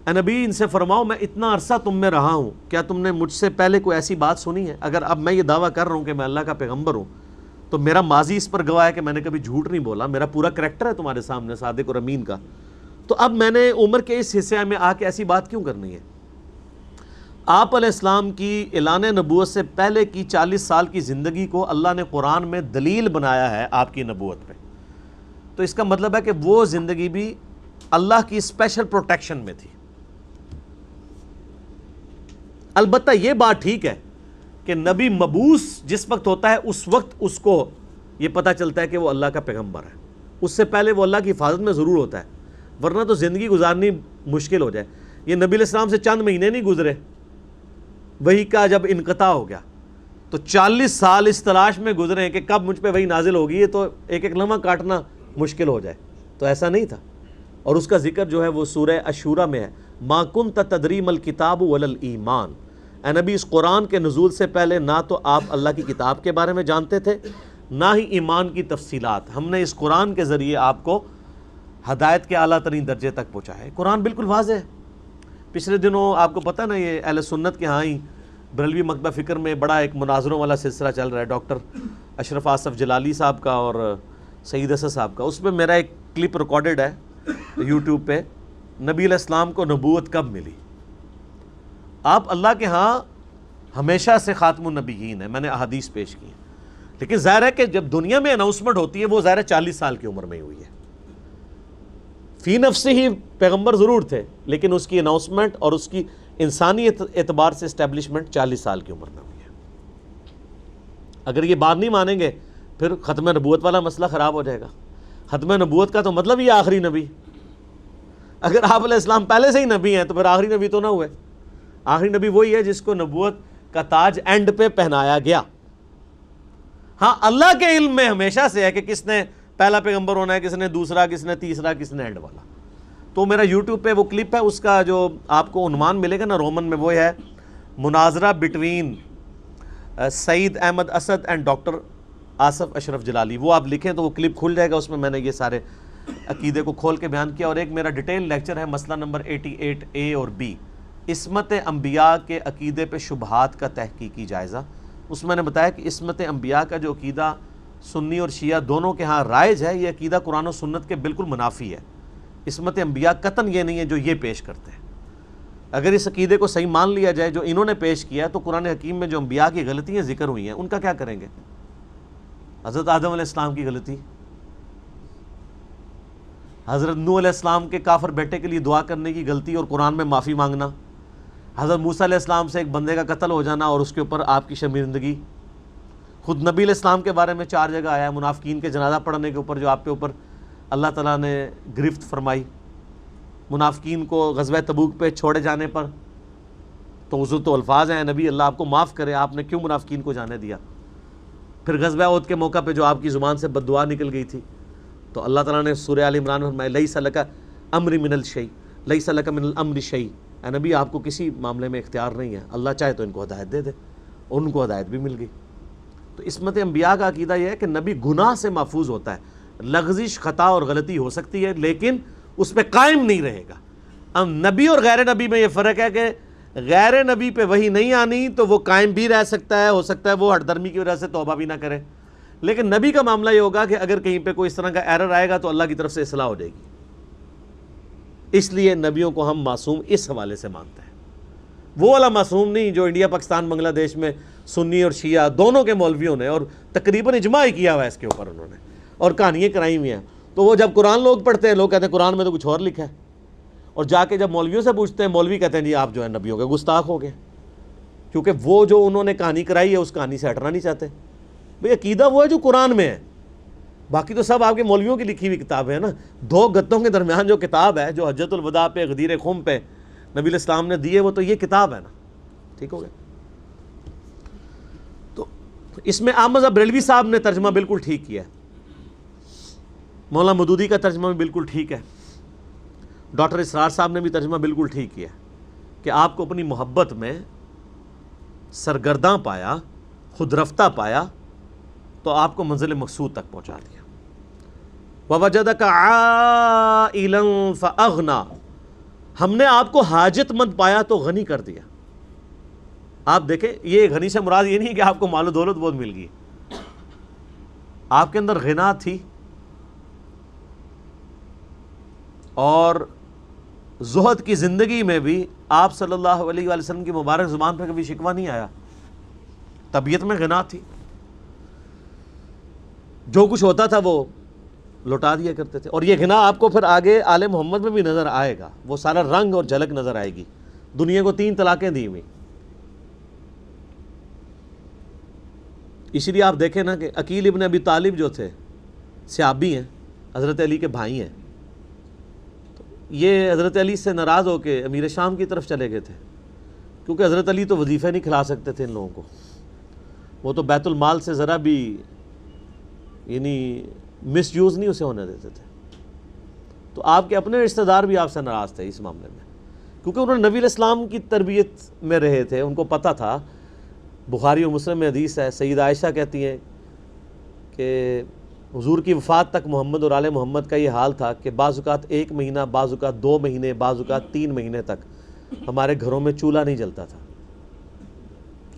اے نبی ان سے فرماؤ میں اتنا عرصہ تم میں رہا ہوں، کیا تم نے مجھ سے پہلے کوئی ایسی بات سنی ہے؟ اگر اب میں یہ دعویٰ کر رہا ہوں کہ میں اللہ کا پیغمبر ہوں تو میرا ماضی اس پر گواہ ہے کہ میں نے کبھی جھوٹ نہیں بولا، میرا پورا کریکٹر ہے تمہارے سامنے صادق اور امین کا، تو اب میں نے عمر کے اس حصے میں آ کے ایسی بات کیوں کرنی ہے؟ آپ علیہ السلام کی اعلان نبوت سے پہلے کی 40 سال کی زندگی کو اللہ نے قرآن میں دلیل بنایا ہے آپ کی نبوت پہ، تو اس کا مطلب ہے کہ وہ زندگی بھی اللہ کی اسپیشل پروٹیکشن میں تھی۔ البتہ یہ بات ٹھیک ہے کہ نبی مبعوث جس وقت ہوتا ہے اس وقت اس کو یہ پتہ چلتا ہے کہ وہ اللہ کا پیغمبر ہے، اس سے پہلے وہ اللہ کی حفاظت میں ضرور ہوتا ہے، ورنہ تو زندگی گزارنی مشکل ہو جائے۔ یہ نبی علیہ السلام سے چند مہینے نہیں گزرے، وحی کا جب انقطاع ہو گیا تو 40 سال اس تلاش میں گزرے ہیں کہ کب مجھ پہ وحی نازل ہوگی، تو ایک ایک لمحہ کاٹنا مشکل ہو جائے، تو ایسا نہیں تھا۔ اور اس کا ذکر جو ہے وہ سورہ الشورى میں ہے، ما کنت تدری ما الکتاب ولا الایمان، اے نبی اس قرآن کے نزول سے پہلے نہ تو آپ اللہ کی کتاب کے بارے میں جانتے تھے نہ ہی ایمان کی تفصیلات، ہم نے اس قرآن کے ذریعے آپ کو ہدایت کے اعلیٰ ترین درجے تک پہنچایا ہے۔ قرآن بالکل واضح ہے۔ پچھلے دنوں آپ کو پتہ نا یہ اہل سنت کے ہاں ہی بریلوی مکتبہ فکر میں بڑا ایک مناظروں والا سلسلہ چل رہا ہے، ڈاکٹر اشرف آصف جلالی صاحب کا اور سعید اسد صاحب کا، اس میں میرا ایک کلپ ریکارڈڈ ہے یوٹیوب پہ، نبی علیہ السلام کو نبوت کب ملی؟ آپ اللہ کے ہاں ہمیشہ سے خاتم النبیین ہیں، میں نے احادیث پیش کی ہیں، لیکن ظاہر ہے کہ جب دنیا میں اناؤنسمنٹ ہوتی ہے وہ ظاہر ہے 40 سال کی عمر میں ہوئی ہے۔ فی نفسی ہی پیغمبر ضرور تھے، لیکن اس کی اناؤنسمنٹ اور اس کی انسانی اعتبار سے اسٹیبلشمنٹ 40 سال کی عمر میں ہوئی ہے۔ اگر یہ بات نہیں مانیں گے پھر ختم نبوت والا مسئلہ خراب ہو جائے گا۔ ختم نبوت کا تو مطلب یہ آخری نبی، اگر آپ علیہ السلام پہلے سے ہی نبی ہیں تو پھر آخری نبی تو نہ ہوئے۔ آخری نبی وہی ہے جس کو نبوت کا تاج اینڈ پہ پہنایا گیا۔ ہاں اللہ کے علم میں ہمیشہ سے ہے کہ کس نے پہلا پیغمبر ہونا ہے، کس نے دوسرا، کس نے تیسرا، کس نے اینڈ والا۔ تو میرا یوٹیوب پہ وہ کلپ ہے، اس کا جو آپ کو عنوان ملے گا نا رومن میں، وہ ہے مناظرہ between Saeed Ahmad Asad and doctor Asif Ashraf Jalali. وہ آپ لکھیں تو وہ کلپ کھل جائے گا، اس میں نے یہ سارے عقیدے کو کھول کے بیان کیا، اور ایک میرا ڈیٹیل لیکچر ہے مسئلہ نمبر 88A اور B، عصمت انبیاء کے عقیدے پہ شبہات کا تحقیقی جائزہ۔ اس میں نے بتایا کہ عصمت انبیاء کا جو عقیدہ سنی اور شیعہ دونوں کے ہاں رائج ہے، یہ عقیدہ قرآن و سنت کے بالکل منافی ہے۔ عصمت انبیاء قطعاً یہ نہیں ہے جو یہ پیش کرتے ہیں۔ اگر اس عقیدے کو صحیح مان لیا جائے جو انہوں نے پیش کیا ہے، تو قرآن حکیم میں جو انبیاء کی غلطیاں ذکر ہوئی ہیں ان کا کیا کریں گے؟ حضرت آدم علیہ السلام کی غلطی، حضرت نوح علیہ السلام کے کافر بیٹے کے لیے دعا کرنے کی غلطی اور قرآن میں معافی مانگنا، حضرت موسیٰ علیہ السلام سے ایک بندے کا قتل ہو جانا اور اس کے اوپر آپ کی شرمندگی، خود نبی علیہ السلام کے بارے میں 4 جگہ آیا ہے منافقین کے جنازہ پڑھنے کے اوپر جو آپ کے اوپر اللہ تعالیٰ نے گرفت فرمائی، منافقین کو غزوہ تبوک پہ چھوڑے جانے پر تو حضور تو الفاظ ہیں نبی اللہ آپ کو معاف کرے، آپ نے کیوں منافقین کو جانے دیا؟ پھر غزوہ احد کے موقع پہ جو آپ کی زبان سے بد دعا نکل گئی تھی، تو اللہ تعالیٰ نے سورہ آل عمران میں فرمایا لیس لک امر من الشیء لیس لک من الامر شیء، اے نبی آپ کو کسی معاملے میں اختیار نہیں ہے، اللہ چاہے تو ان کو ہدایت دے دے، اور ان کو ہدایت بھی مل گئی۔ تو عصمت انبیاء کا عقیدہ یہ ہے کہ نبی گناہ سے محفوظ ہوتا ہے، لغزش، خطا اور غلطی ہو سکتی ہے لیکن اس پہ قائم نہیں رہے گا۔ اب نبی اور غیر نبی میں یہ فرق ہے کہ غیر نبی پہ وحی نہیں آنی تو وہ قائم بھی رہ سکتا ہے، ہو سکتا ہے وہ ہٹ درمی کی وجہ سے توبہ بھی نہ کرے، لیکن نبی کا معاملہ یہ ہوگا کہ اگر کہیں پہ کوئی اس طرح کا ایرر آئے گا تو اللہ کی طرف سے اصلاح ہو جائے گی۔ اس لیے نبیوں کو ہم معصوم اس حوالے سے مانتے ہیں، وہ والا معصوم نہیں جو انڈیا پاکستان بنگلہ دیش میں سنی اور شیعہ دونوں کے مولویوں نے اور تقریباً اجماع ہی کیا ہوا ہے اس کے اوپر انہوں نے، اور کہانیاں کرائی ہوئی ہیں۔ تو وہ جب قرآن لوگ پڑھتے ہیں لوگ کہتے ہیں قرآن میں تو کچھ اور لکھا ہے، اور جا کے جب مولویوں سے پوچھتے ہیں مولوی کہتے ہیں جی آپ جو ہے نبیوں کے گستاخ ہو گئے، کیونکہ وہ جو انہوں نے کہانی کرائی ہے اس کہانی سے ہٹنا نہیں چاہتے۔ بھئی عقیدہ وہ ہے جو قرآن میں ہے، باقی تو سب آپ کے مولویوں کی لکھی ہوئی کتابیں ہیں نا۔ دو گتوں کے درمیان جو کتاب ہے جو حجۃ الوداع پہ غدیر خم پہ نبی الاسلام نے دی ہے وہ تو یہ کتاب ہے نا، ٹھیک ہو گیا۔ تو اس میں احمد بریلوی صاحب نے ترجمہ بالکل ٹھیک کیا ہے، مولانا مودودی کا ترجمہ بھی بالکل ٹھیک ہے، ڈاکٹر اسرار صاحب نے بھی ترجمہ بالکل ٹھیک کیا ہے کہ آپ کو اپنی محبت میں سرگرداں پایا، خود رفتہ پایا تو آپ کو منزل مقصود تک پہنچا دیا۔ وَوَجَدَكَ عَائِلًا فَأَغْنَى، ہم نے آپ کو حاجت مند پایا تو غنی کر دیا۔ آپ دیکھیں یہ غنی سے مراد یہ نہیں کہ آپ کو مال و دولت بہت مل گئی، آپ کے اندر غنا تھی اور زہد کی زندگی میں بھی آپ صلی اللہ علیہ وآلہ وسلم کی مبارک زبان پہ کبھی شکوہ نہیں آیا، طبیعت میں غنا تھی، جو کچھ ہوتا تھا وہ لوٹا دیا کرتے تھے۔ اور یہ غنا آپ کو پھر آگے آل محمد میں بھی نظر آئے گا، وہ سارا رنگ اور جھلک نظر آئے گی۔ دنیا کو 3 طلاقیں دی ہوئی، اسی لیے آپ دیکھیں نا کہ عقیل ابن ابی طالب جو تھے صحابی ہیں، حضرت علی کے بھائی ہیں، یہ حضرت علی سے ناراض ہو کے امیر شام کی طرف چلے گئے تھے، کیونکہ حضرت علی تو وظیفہ نہیں کھلا سکتے تھے ان لوگوں کو، وہ تو بیت المال سے ذرا بھی یعنی مس یوز نہیں اسے ہونے دیتے تھے۔ تو آپ کے اپنے رشتہ دار بھی آپ سے ناراض تھے اس معاملے میں، کیونکہ انہوں نے نبی علیہ السلام کی تربیت میں رہے تھے، ان کو پتہ تھا۔ بخاری و مسلم میں حدیث ہے، سیدہ عائشہ کہتی ہیں کہ حضور کی وفات تک محمد اور آل محمد کا یہ حال تھا کہ بعض اوقات 1 مہینہ، بعض اوقات 2 مہینے، بعض اوقات 3 مہینے تک ہمارے گھروں میں چولہا نہیں جلتا تھا،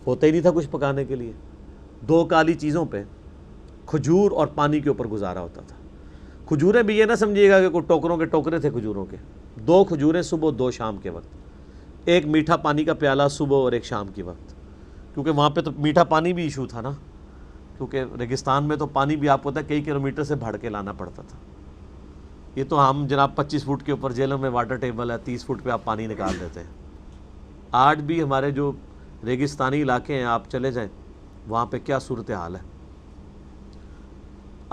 ہوتا ہی نہیں تھا کچھ پکانے کے لیے۔ 2 کالی چیزوں پہ، کھجور اور پانی کے اوپر گزارا ہوتا تھا۔ کھجوریں بھی یہ نہ سمجھیے گا کہ کوئی ٹوکروں کے ٹوکرے تھے کھجوروں کے، 2 کھجوریں صبح 2 شام کے وقت، 1 میٹھا پانی کا پیالہ صبح اور 1 شام کے وقت، کیونکہ وہاں پہ تو میٹھا پانی بھی ایشو تھا نا، کیونکہ ریگستان میں تو پانی بھی آپ کو پتہ ہے کئی کلومیٹر سے بھاڑ کے لانا پڑتا تھا۔ یہ تو ہم جناب 25 فٹ کے اوپر جیلوں میں واٹر ٹیبل ہے، 30 فٹ پہ آپ پانی نکال دیتے ہیں۔ آج بھی ہمارے جو ریگستانی علاقے ہیں آپ چلے جائیں وہاں پہ کیا صورتحال ہے،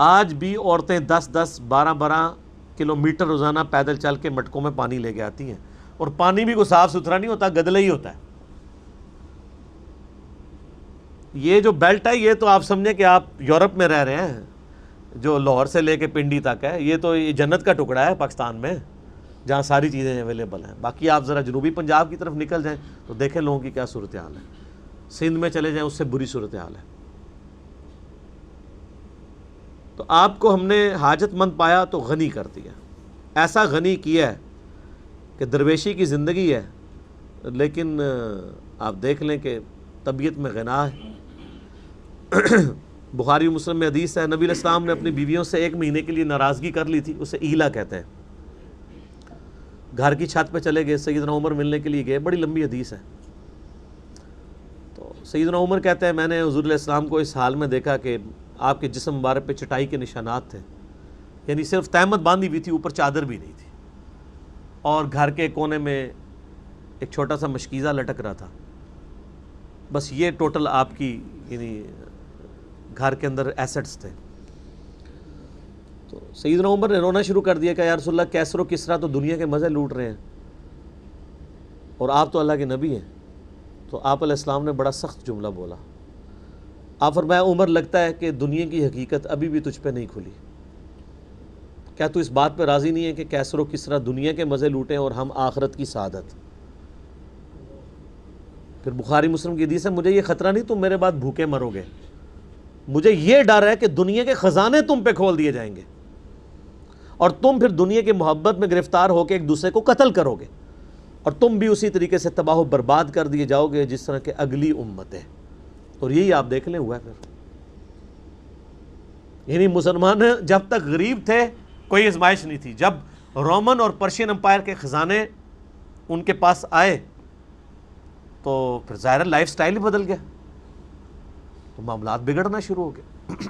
آج بھی عورتیں 10-10 12-12 کلومیٹر روزانہ پیدل چل کے مٹکوں میں پانی لے کے آتی ہیں، اور پانی بھی کوئی صاف ستھرا نہیں ہوتا، گدلے ہی ہوتا ہے۔ یہ جو بیلٹ ہے یہ تو آپ سمجھیں کہ آپ یورپ میں رہ رہے ہیں، جو لاہور سے لے کے پنڈی تک ہے، یہ تو جنت کا ٹکڑا ہے پاکستان میں جہاں ساری چیزیں اویلیبل ہیں۔ باقی آپ ذرا جنوبی پنجاب کی طرف نکل جائیں تو دیکھیں لوگوں کی کیا صورتحال ہے، سندھ میں چلے جائیں اس سے بری صورتحال ہے۔ تو آپ کو ہم نے حاجت مند پایا تو غنی کر دیا، ایسا غنی کیا ہے کہ درویشی کی زندگی ہے لیکن آپ دیکھ لیں کہ طبیعت میں غنا ہے۔ بخاری و مسلم میں حدیث ہے، نبی علیہ السلام نے اپنی بیویوں سے 1 مہینے کے لیے ناراضگی کر لی تھی، اسے ایلا کہتے ہیں۔ گھر کی چھت پہ چلے گئے، سیدنا عمر ملنے کے لیے گئے، بڑی لمبی حدیث ہے۔ تو سیدنا عمر کہتے ہیں میں نے حضور علیہ السلام کو اس حال میں دیکھا کہ آپ کے جسم مبارک پہ چٹائی کے نشانات تھے، یعنی صرف تہمت باندھی ہوئی تھی، اوپر چادر بھی نہیں تھی، اور گھر کے کونے میں ایک چھوٹا سا مشکیزہ لٹک رہا تھا، بس یہ ٹوٹل آپ کی یعنی گھر کے اندر ایسٹس تھے۔ تو سیدنا عمر نے رونا شروع کر دیا کہ یا رسول اللہ کیسر و کسرا تو دنیا کے مزے لوٹ رہے ہیں اور آپ تو اللہ کے نبی ہیں، تو آپ علیہ السلام نے بڑا سخت جملہ بولا. آپ فرمایا عمر لگتا ہے کہ دنیا کی حقیقت ابھی بھی تجھ پہ نہیں کھلی. کیا تو اس بات پہ راضی نہیں ہے کہ کیسر و کسرا دنیا کے مزے لوٹیں اور ہم آخرت کی سعادت؟ پھر بخاری مسلم کی حدیث ہے مجھے یہ خطرہ نہیں تم میرے بعد بھوکے مرو گے، مجھے یہ ڈر ہے کہ دنیا کے خزانے تم پہ کھول دیے جائیں گے اور تم پھر دنیا کی محبت میں گرفتار ہو کے ایک دوسرے کو قتل کرو گے اور تم بھی اسی طریقے سے تباہ و برباد کر دیے جاؤ گے جس طرح کہ اگلی امتیں. اور یہی آپ دیکھ لیں ہوا ہے پھر. یعنی مسلمان جب تک غریب تھے کوئی آزمائش نہیں تھی، جب رومن اور پرشین امپائر کے خزانے ان کے پاس آئے تو پھر ظاہر لائف سٹائل ہی بدل گیا، تو معاملات بگڑنا شروع ہو گئے.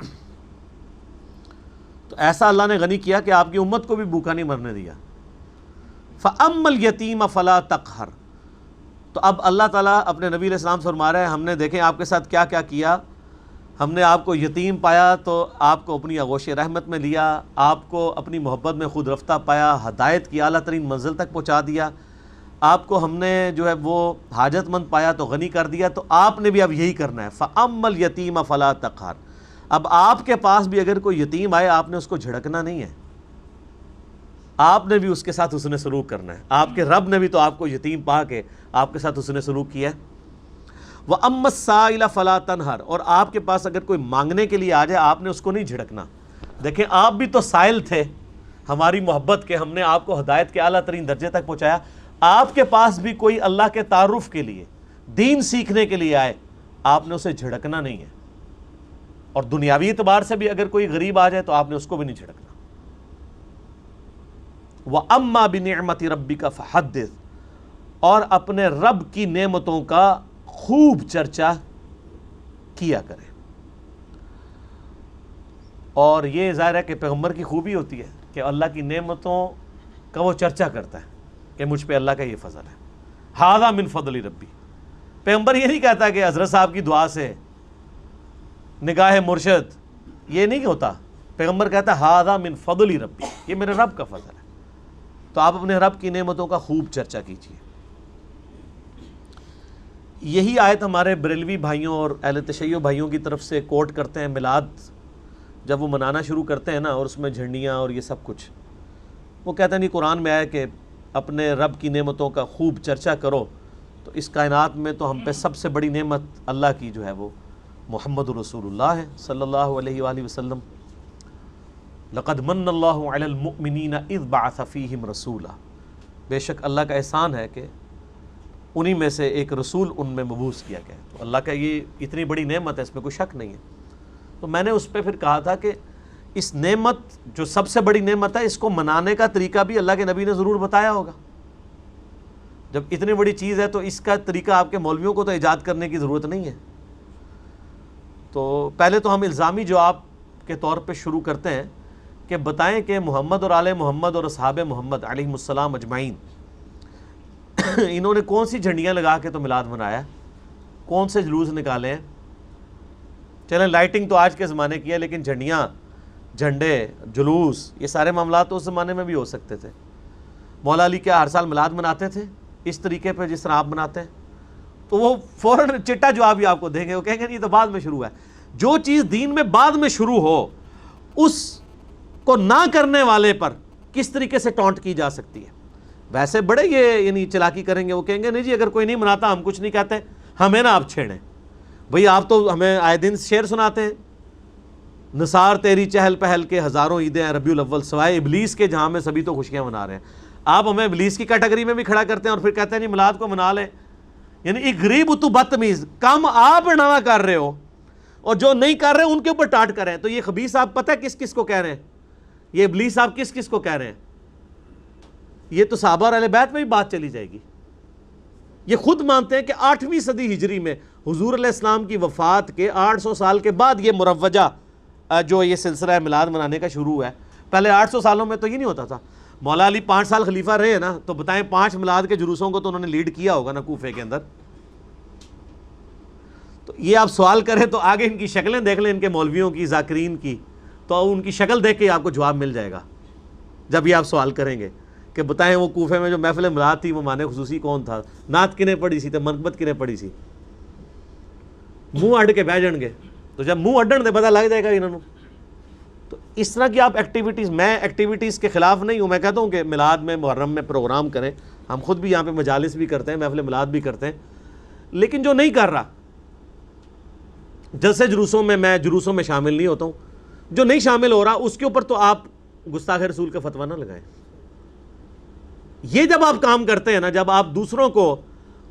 تو ایسا اللہ نے غنی کیا کہ آپ کی امت کو بھی بھوکا نہیں مرنے دیا. فَأَمَّا الْيَتِيمَ فَلَا تَقْهَرْ. تو اب اللہ تعالیٰ اپنے نبی علیہ السلام سے فرما رہے ہیں ہم نے دیکھیں آپ کے ساتھ کیا کیا کیا. ہم نے آپ کو یتیم پایا تو آپ کو اپنی آغوش رحمت میں لیا، آپ کو اپنی محبت میں خود رفتہ پایا، ہدایت کی اعلیٰ ترین منزل تک پہنچا دیا. آپ کو ہم نے جو ہے وہ حاجت مند پایا تو غنی کر دیا. تو آپ نے بھی اب یہی کرنا ہے. فَأَمَّا الْيَتِيمَ فَلَا تَقْهَرْ. اب آپ کے پاس بھی اگر کوئی یتیم آئے آپ نے اس کو جھڑکنا نہیں ہے، آپ نے بھی اس کے ساتھ حسن سلوک کرنا ہے. آپ کے رب نے بھی تو آپ کو یتیم پا کے آپ کے ساتھ حسن سلوک کیا ہے. وَأَمَّا السَّائِلَ فَلَا تَنْهَرْ. اور آپ کے پاس اگر کوئی مانگنے کے لیے آ جائے آپ نے اس کو نہیں جھڑکنا. دیکھیں آپ بھی تو سائل تھے ہماری محبت کے، ہم نے آپ کو ہدایت کے اعلیٰ ترین درجے تک پہنچایا. آپ کے پاس بھی کوئی اللہ کے تعارف کے لیے دین سیکھنے کے لیے آئے آپ نے اسے جھڑکنا نہیں ہے. اور دنیاوی اعتبار سے بھی اگر کوئی غریب آ جائے تو آپ نے اس کو بھی نہیں جھڑکنا. وَأَمَّا بِنِعْمَةِ رَبِّكَ فَحَدِّثْ. اور اپنے رب کی نعمتوں کا خوب چرچا کیا کریں. اور یہ ظاہر ہے کہ پیغمبر کی خوبی ہوتی ہے کہ اللہ کی نعمتوں کا وہ چرچا کرتا ہے کہ مجھ پہ اللہ کا یہ فضل ہے. ھذا من فضل ربی. پیغمبر یہ نہیں کہتا کہ حضرت صاحب کی دعا سے نگاہ مرشد، یہ نہیں ہوتا. پیغمبر کہتا ہے ھذا من فضل ربی، یہ میرے رب کا فضل ہے. تو آپ اپنے رب کی نعمتوں کا خوب چرچا کیجیے. یہی آیت ہمارے بریلوی بھائیوں اور اہل تشیع بھائیوں کی طرف سے کوٹ کرتے ہیں. میلاد جب وہ منانا شروع کرتے ہیں نا اور اس میں جھنڈیاں اور یہ سب کچھ، وہ کہتے ہیں نہیں قرآن میں آیا کہ اپنے رب کی نعمتوں کا خوب چرچا کرو. تو اس کائنات میں تو ہم پہ سب سے بڑی نعمت اللہ کی جو ہے وہ محمد رسول اللہ ہے صلی اللہ علیہ وآلہ وسلم. لقد من اللہ علی المؤمنین اذ بعث فیہم رسولا. بے شک اللہ کا احسان ہے کہ انہی میں سے ایک رسول ان میں مبعوث کیا گیا. تو اللہ کا یہ اتنی بڑی نعمت ہے، اس میں کوئی شک نہیں ہے. تو میں نے اس پہ پھر کہا تھا کہ اس نعمت جو سب سے بڑی نعمت ہے اس کو منانے کا طریقہ بھی اللہ کے نبی نے ضرور بتایا ہوگا. جب اتنی بڑی چیز ہے تو اس کا طریقہ آپ کے مولویوں کو تو ایجاد کرنے کی ضرورت نہیں ہے. تو پہلے تو ہم الزامی جواب کے طور پہ شروع کرتے ہیں کہ بتائیں کہ محمد اور آل محمد اور اصحاب محمد علیہم السلام اجمعین انہوں نے کون سی جھنڈیاں لگا کے تو میلاد منایا، کون سے جلوس نکالے ہیں. چلیں لائٹنگ تو آج کے زمانے کی ہے، لیکن جھنڈیاں، جھنڈے، جلوس، یہ سارے معاملات تو اس زمانے میں بھی ہو سکتے تھے. مولا علی کیا ہر سال میلاد مناتے تھے اس طریقے پہ جس طرح آپ مناتے ہیں؟ تو وہ فوراً چٹا جواب ہی آپ کو دیں گے. وہ کہیں گے یہ تو بعد میں شروع ہے. جو چیز دین میں بعد میں شروع ہو اس کو نہ کرنے والے پر کس طریقے سے ٹونٹ کی جا سکتی ہے. ویسے بڑے یہ یعنی چلاکی کریں گے. وہ کہیں گے نہیں جی اگر کوئی نہیں مناتا ہم کچھ نہیں کہتے، ہمیں نہ آپ چھیڑیں. بھئی آپ تو ہمیں آئے دن شعر سناتے ہیں، نثار تیری چہل پہل کے ہزاروں عیدیں ہیں ربیع الاول سوائے ابلیس کے جہاں میں سبھی تو خوشیاں منا رہے ہیں. آپ ہمیں ابلیس کی کیٹیگری میں بھی کھڑا کرتے ہیں اور پھر کہتے ہیں نہیں میلاد کو منا لیں. یعنی ایک غریب تو بدتمیز، کم آپ نہ کر رہے ہو اور جو نہیں کر رہے ان کے اوپر ٹاٹ کر رہے ہیں. تو یہ خبیث آپ پتہ ہے کس کس کو کہہ رہے ہیں، یہ ابلیس آپ کس کس کو کہہ رہے ہیں. یہ تو صحابہ اور اہل بیت میں بھی بات چلی جائے گی. یہ خود مانتے ہیں کہ 8ویں صدی ہجری میں حضور علیہ السلام کی وفات کے 800 سال کے بعد یہ مروجہ جو یہ سلسلہ ہے میلاد منانے کا شروع ہے. پہلے 800 سالوں میں تو یہ نہیں ہوتا تھا. مولا علی 5 سال خلیفہ رہے ہیں نا، تو بتائیں 5 میلاد کے جلوسوں کو تو انہوں نے لیڈ کیا ہوگا نا کوفے کے اندر. تو یہ آپ سوال کریں تو آگے ان کی شکلیں دیکھ لیں، ان کے مولویوں کی، ذاکرین کی، تو ان کی شکل دیکھ کے آپ کو جواب مل جائے گا جب یہ آپ سوال کریں گے کہ بتائیں وہ کوفے میں جو محفل میلاد تھی وہ معنی خصوصی کون تھا، نعت کنہیں پڑھی سی تو منقبت کنہیں پڑھی سی. منہ اڈ کے بہ جان گے، تو جب منہ اڈن دے پتہ لگ جائے گا انہوں. تو اس طرح کی آپ ایکٹیویٹیز، میں ایکٹیویٹیز کے خلاف نہیں ہوں، میں کہتا ہوں کہ میلاد میں محرم میں پروگرام کریں، ہم خود بھی یہاں پہ مجالس بھی کرتے ہیں، محفل میلاد بھی کرتے ہیں، لیکن جو نہیں کر رہا، جلسے جلوسوں میں جلوسوں میں شامل نہیں ہوتا ہوں، جو نہیں شامل ہو رہا اس کے اوپر تو آپ گستاخ رسول کا فتویٰ نہ لگائیں. یہ جب آپ کام کرتے ہیں نا، جب آپ دوسروں کو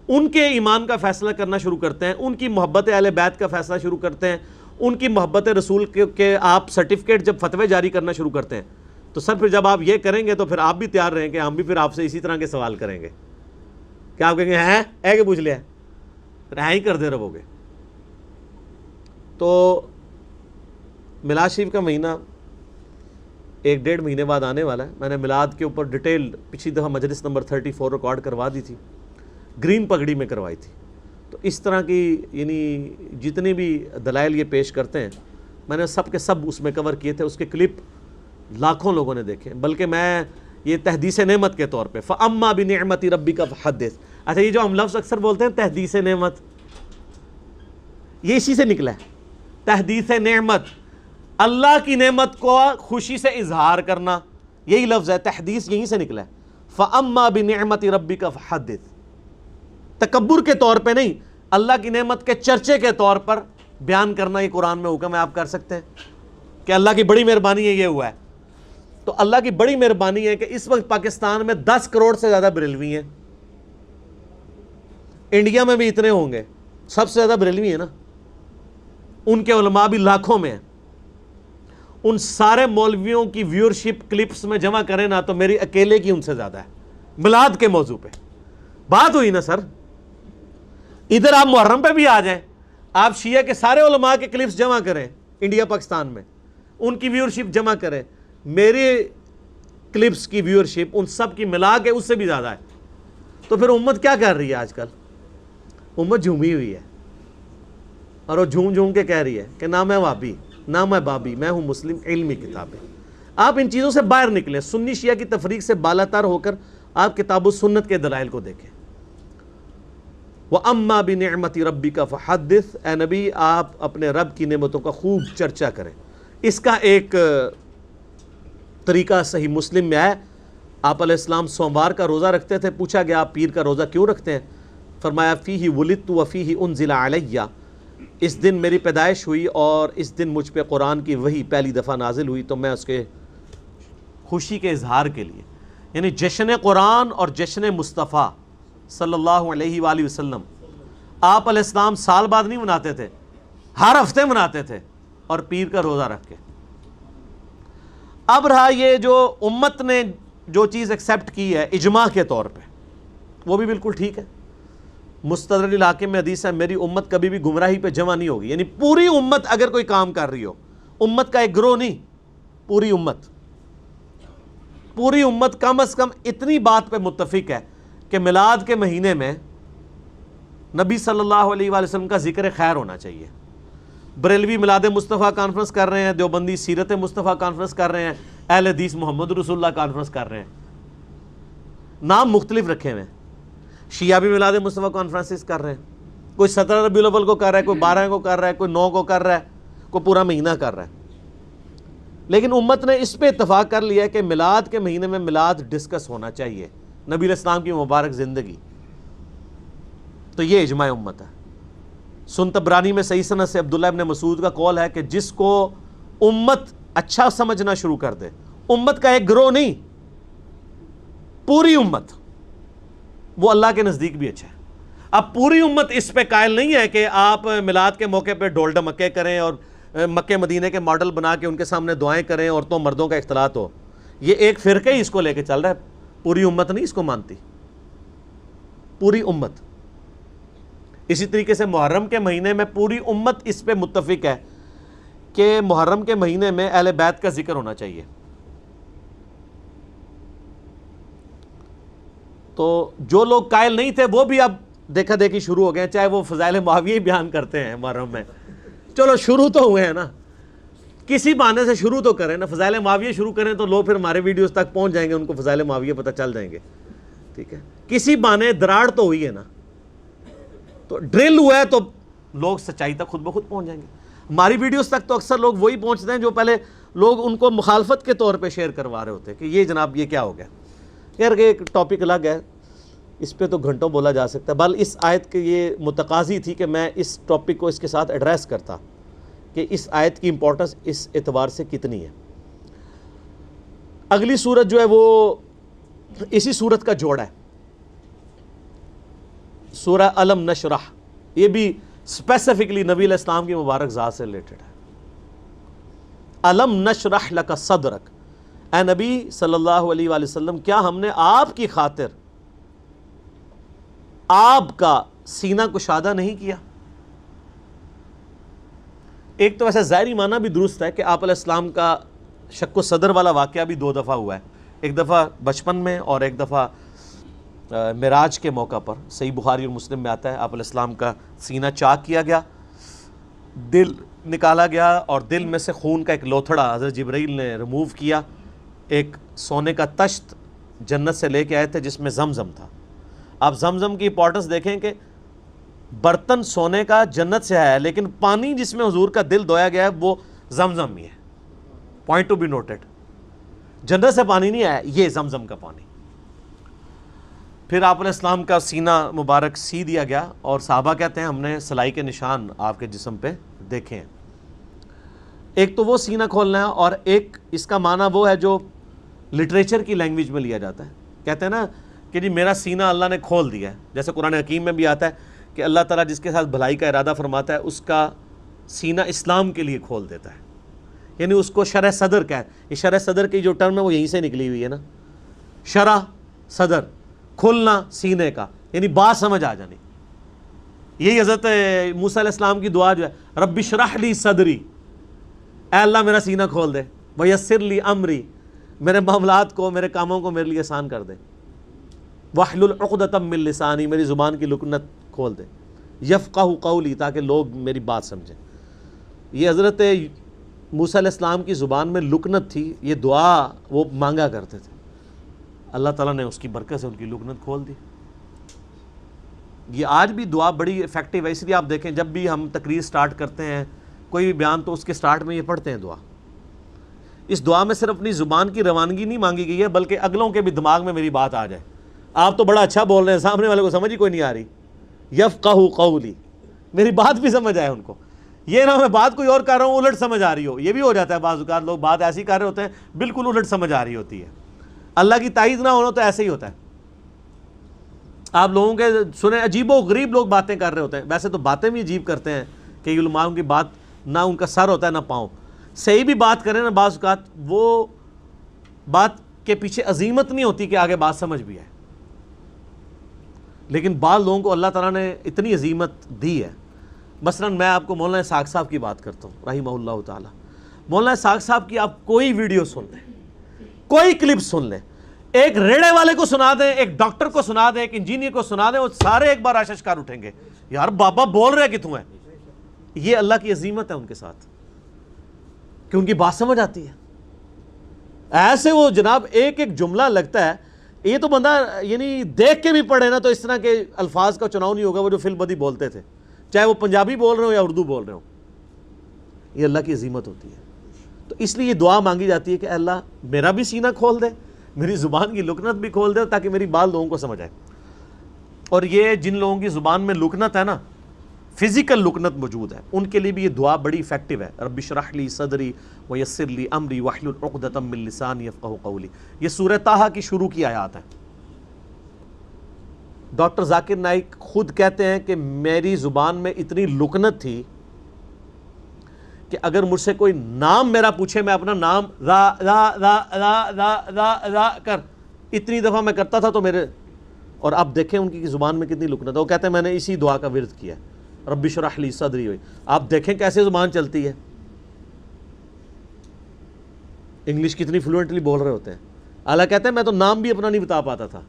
ان کے ایمان کا فیصلہ کرنا شروع کرتے ہیں، ان کی محبت اہل بیت کا فیصلہ شروع کرتے ہیں، ان کی محبت رسول کے آپ سرٹیفکیٹ جب فتوے جاری کرنا شروع کرتے ہیں، تو سر پھر جب آپ یہ کریں گے تو پھر آپ بھی تیار رہیں کہ ہم بھی پھر آپ سے اسی طرح کے سوال کریں گے کہ آپ کہیں گے ہے کہ پوچھ لیا، پھر ہی کرتے رہو گے. تو میلاد شریف کا مہینہ 1-1.5 مہینے بعد آنے والا ہے. میں نے میلاد کے اوپر ڈیٹیل پچھلی دفعہ مجلس نمبر 34 ریکارڈ کروا دی تھی، گرین پگڑی میں کروائی تھی. تو اس طرح کی یعنی جتنی بھی دلائل یہ پیش کرتے ہیں، میں نے سب کے سب اس میں کور کیے تھے، اس کے کلپ لاکھوں لوگوں نے دیکھے. بلکہ میں یہ تحدیث نعمت کے طور پہ فَأَمَّا بِنِعْمَةِ رَبِّكَ فَحَدِّثْ، اچھا یہ جو ہم لفظ اکثر بولتے ہیں تحدیث نعمت، یہ اسی سے نکلا ہے. تحدیث نعمت، اللہ کی نعمت کو خوشی سے اظہار کرنا، یہی لفظ ہے، تحدیث یہیں سے نکلا ہے. فَأَمَّا بِنِعْمَةِ رَبِّكَ فَحَدِّثْ، تکبر کے طور پہ نہیں، اللہ کی نعمت کے چرچے کے طور پر بیان کرنا. یہ قرآن میں حکم ہے، آپ کر سکتے ہیں کہ اللہ کی بڑی مہربانی ہے یہ ہوا ہے. تو اللہ کی بڑی مہربانی ہے کہ اس وقت پاکستان میں 10 کروڑ سے زیادہ بریلوی ہیں، انڈیا میں بھی اتنے ہوں گے، سب سے زیادہ بریلوی ہیں نا، ان کے علماء بھی لاکھوں میں ہیں. ان سارے مولویوں کی ویورشپ کلپس میں جمع کریں نا تو میری اکیلے کی ان سے زیادہ ہے میلاد کے موضوع پہ. بات ہوئی نا سر. ادھر آپ محرم پہ بھی آ جائیں، آپ شیعہ کے سارے علماء کے کلپس جمع کریں انڈیا پاکستان میں، ان کی ویورشپ جمع کریں، میری کلپس کی ویورشپ ان سب کی ملا کے اس سے بھی زیادہ ہے. تو پھر امت کیا کر رہی ہے آج کل؟ امت جھومی ہوئی ہے، اور وہ جھوم جھوم کے کہہ رہی ہے کہ نہ میں وابی، نہ میں بابی، میں ہوں مسلم، علمی کتابیں. آپ ان چیزوں سے باہر نکلیں، سنی شیعہ کی تفریق سے بالاتر ہو کر آپ کتاب و سنت کے دلائل کو دیکھیں. وَأَمَّا بِنِعْمَةِ رَبِّكَ فَحَدِّثْ، اے نبی آپ اپنے رب کی نعمتوں کا خوب چرچا کریں. اس کا ایک طریقہ صحیح مسلم میں ہے. آپ علیہ السلام سوموار کا روزہ رکھتے تھے، پوچھا گیا آپ پیر کا روزہ کیوں رکھتے ہیں؟ فرمایا فیہ ولدت وفیہ انزل علیہ، اس دن میری پیدائش ہوئی اور اس دن مجھ پہ قرآن کی وحی پہلی دفعہ نازل ہوئی، تو میں اس کے خوشی کے اظہار کے لیے، یعنی جشن قرآن اور جشن مصطفیٰ صلی اللہ علیہ وآلہ وسلم آپ علیہ السلام سال بعد نہیں مناتے تھے، ہر ہفتے مناتے تھے، اور پیر کا روزہ رکھ کے. اب رہا یہ جو امت نے جو چیز ایکسیپٹ کی ہے اجماع کے طور پہ، وہ بھی بالکل ٹھیک ہے. مستدرک الحاکم میں حدیث ہے میری امت کبھی بھی گمراہی پہ جمع نہیں ہوگی. یعنی پوری امت اگر کوئی کام کر رہی ہو، امت کا ایک گروہ نہیں، پوری امت کم از کم اتنی بات پہ متفق ہے کہ میلاد کے مہینے میں نبی صلی اللہ علیہ وآلہ وسلم کا ذکر خیر ہونا چاہیے. بریلوی میلاد مصطفیٰ کانفرنس کر رہے ہیں، دیوبندی سیرت مصطفیٰ کانفرنس کر رہے ہیں، اہل حدیث محمد رسول اللہ کانفرنس کر رہے ہیں. نام مختلف رکھے ہوئے ہیں. شیعہ بھی میلاد مصطفیٰ کانفرنسز کر رہے ہیں، کوئی 17 ربیع الاول کو کر رہا ہے، کوئی 12 کو کر رہا ہے، کوئی 9 کو کر رہا ہے، کوئی پورا مہینہ کر رہا ہے. لیکن امت نے اس پہ اتفاق کر لیا ہے کہ میلاد کے مہینے میں میلاد ڈسکس ہونا چاہیے، نبی علیہ السلام کی مبارک زندگی. تو یہ اجماع امت ہے. سن تبرانی میں صحیح سند سے عبداللہ ابن مسعود کا قول ہے کہ جس کو امت اچھا سمجھنا شروع کر دے، امت کا ایک گروہ نہیں، پوری امت، وہ اللہ کے نزدیک بھی اچھا ہے. اب پوری امت اس پہ قائل نہیں ہے کہ آپ میلاد کے موقع پہ ڈول ڈمکے کریں اور مکے مدینے کے ماڈل بنا کے ان کے سامنے دعائیں کریں، عورتوں مردوں کا اختلاط ہو. یہ ایک فرقہ ہی اس کو لے کے چل رہا ہے، پوری امت نہیں اس کو مانتی، پوری امت. اسی طریقے سے محرم کے مہینے میں پوری امت اس پہ متفق ہے کہ محرم کے مہینے میں اہل بیت کا ذکر ہونا چاہیے. تو جو لوگ قائل نہیں تھے وہ بھی اب دیکھا دیکھی شروع ہو گئے ہیں، چاہے وہ فضائل معاویہ ہی بیان کرتے ہیں محرم میں. چلو شروع تو ہوئے ہیں نا، کسی بہانے سے شروع تو کریں نا. فضائل معاویہ شروع کریں تو لوگ پھر ہمارے ویڈیوز تک پہنچ جائیں گے، ان کو فضائل معاویہ پتہ چل جائیں گے. ٹھیک ہے، کسی بہانے دراڑ تو ہوئی ہے نا. تو ڈرل ہوا ہے تو لوگ سچائی تک خود بخود پہنچ جائیں گے. ہماری ویڈیوز تک تو اکثر لوگ وہی پہنچتے ہیں جو پہلے لوگ ان کو مخالفت کے طور پہ شیئر کروا رہے ہوتے ہیں کہ یہ جناب یہ کیا ہو گیا. یار ایک ٹاپک الگ ہے, اس پہ تو گھنٹوں بولا جا سکتا ہے. بل اس آیت کے یہ متقاضی تھی کہ میں اس ٹاپک کو اس کے ساتھ ایڈریس کرتا کہ اس آیت کی امپورٹنس اس اعتبار سے کتنی ہے. اگلی صورت جو ہے وہ اسی صورت کا جوڑا ہے, سورہ علم نشرح. یہ بھی اسپیسیفکلی نبی علیہ السلام کی مبارک ذات سے ریلیٹڈ ہے. علم نشرح لک صدرک, اے نبی صلی اللہ علیہ وآلہ وسلم کیا ہم نے آپ کی خاطر آپ کا سینہ کشادہ نہیں کیا. ایک تو ویسے ظاہری معنی بھی درست ہے کہ آپ علیہ السلام کا شق و صدر والا واقعہ بھی 2 دفعہ ہوا ہے, ایک دفعہ بچپن میں اور ایک دفعہ معراج کے موقع پر. صحیح بخاری اور مسلم میں آتا ہے آپ علیہ السلام کا سینہ چاک کیا گیا, دل نکالا گیا اور دل میں سے خون کا ایک لوتھڑا حضرت جبرائیل نے ریموو کیا. ایک سونے کا تشت جنت سے لے کے آئے تھے جس میں زمزم تھا. آپ زمزم کی امپورٹنس دیکھیں کہ برتن سونے کا جنت سے آیا ہے لیکن پانی جس میں حضور کا دل دھویا گیا ہے وہ زمزم ہی ہے. پوائنٹ ٹو بی نوٹڈ, جنت سے پانی نہیں آیا, یہ زمزم کا پانی. پھر آپ علیہ السلام کا سینہ مبارک سی دیا گیا اور صحابہ کہتے ہیں ہم نے سلائی کے نشان آپ کے جسم پہ دیکھے ہیں. ایک تو وہ سینہ کھولنا ہے اور ایک اس کا معنی وہ ہے جو لٹریچر کی لینگویج میں لیا جاتا ہے. کہتے ہیں نا کہ جی میرا سینہ اللہ نے کھول دیا ہے, جیسے قرآن حکیم میں بھی آتا ہے کہ اللہ تعالیٰ جس کے ساتھ بھلائی کا ارادہ فرماتا ہے اس کا سینہ اسلام کے لیے کھول دیتا ہے. یعنی اس کو شرح صدر کہہ, یہ شرح صدر کی جو ٹرم ہے وہ یہیں سے نکلی ہوئی ہے نا, شرح صدر, کھلنا سینے کا, یعنی بات سمجھ آ جانی. یہی حضرت موسیٰ علیہ السلام کی دعا جو ہے رب اشرح لی صدری, اے اللہ میرا سینہ کھول دے, ویسر لی امری, میرے معاملات کو میرے کاموں کو میرے لیے آسان کر دے, واحلل عقدۃ من لسانی, میری زبان کی لکنت کھول دے, یفقہوا قولی, تاکہ لوگ میری بات سمجھیں. یہ حضرت موسیٰ علیہ السلام کی زبان میں لکنت تھی, یہ دعا وہ مانگا کرتے تھے, اللہ تعالیٰ نے اس کی برکت سے ان کی لکنت کھول دی. یہ آج بھی دعا بڑی افیکٹو ہے, اس لیے آپ دیکھیں جب بھی ہم تقریر سٹارٹ کرتے ہیں کوئی بھی بیان تو اس کے سٹارٹ میں یہ پڑھتے ہیں دعا. اس دعا میں صرف اپنی زبان کی روانگی نہیں مانگی گئی ہے بلکہ اگلوں کے بھی دماغ میں میری بات آ جائے. آپ تو بڑا اچھا بول رہے ہیں, سامنے والے کو سمجھ ہی کوئی نہیں آ رہی, یفقہوا قولی, میری بات بھی سمجھ آئے ان کو. یہ نہ میں بات کوئی اور کر رہا ہوں الٹ سمجھ آ رہی ہو, یہ بھی ہو جاتا ہے بعض اوقات لوگ بات ایسی کر رہے ہوتے ہیں بالکل الٹ سمجھ آ رہی ہوتی ہے. اللہ کی تائید نہ ہونا تو ایسے ہی ہوتا ہے. آپ لوگوں کے سنیں عجیب و غریب لوگ باتیں کر رہے ہوتے ہیں, ویسے تو باتیں بھی عجیب کرتے ہیں کہ علماء کی بات نہ ان کا سر ہوتا ہے نہ پاؤں. صحیح بھی بات کریں نا بعض اوقات وہ بات کے پیچھے عظیمت نہیں ہوتی کہ آگے بات سمجھ بھی آئے, لیکن بعض لوگوں کو اللہ تعالیٰ نے اتنی عظیمت دی ہے. مثلا میں آپ کو مولانا اسحاق صاحب کی بات کرتا ہوں رحمہ اللہ تعالیٰ. مولانا اسحاق صاحب کی آپ کوئی ویڈیو سن لیں, کوئی کلپ سن لیں, ایک ریڑے والے کو سنا دیں, ایک ڈاکٹر کو سنا دیں, ایک انجینئر کو سنا دیں, وہ سارے ایک بار آششکار اٹھیں گے یار بابا بول رہے کہ تم ہے. یہ اللہ کی عظیمت ہے ان کے ساتھ کہ ان کی بات سمجھ آتی ہے. ایسے وہ جناب ایک ایک جملہ لگتا ہے, یہ تو بندہ یعنی دیکھ کے بھی پڑھے نا تو اس طرح کے الفاظ کا چناؤ نہیں ہوگا وہ جو فل بدی بولتے تھے, چاہے وہ پنجابی بول رہے ہو یا اردو بول رہے ہو. یہ اللہ کی عظیمت ہوتی ہے. تو اس لیے یہ دعا مانگی جاتی ہے کہ اللہ میرا بھی سینہ کھول دے, میری زبان کی لکنت بھی کھول دے تاکہ میری بات لوگوں کو سمجھ آئے. اور یہ جن لوگوں کی زبان میں لکنت ہے نا, فزیکل لکنت موجود ہے, ان کے لیے بھی یہ دعا بڑی افیکٹو ہے. رب اشرح لی صدری ویسر لی امری واحلل عقدۃ من لسانی یفقہوا قولی. یہ سورہ طٰہٰ کی شروع کی آیات ہیں. ڈاکٹر ذاکر نائک خود کہتے ہیں کہ میری زبان میں اتنی لکنت تھی کہ اگر مجھ سے کوئی نام میرا پوچھے میں اپنا نام را را را را را را را کر اتنی دفعہ میں کرتا تھا تو میرے, اور آپ دیکھیں ان کی زبان میں کتنی لکنت ہے. وہ کہتے ہیں میں نے اسی دعا کا ورد کیا, رب اشرح لی صدری ہوئی. آپ دیکھیں کیسے زبان چلتی ہے, انگلش کتنی فلوئنٹلی بول رہے ہوتے ہیں. اللہ کہتے ہیں میں تو نام بھی اپنا نہیں بتا پاتا تھا.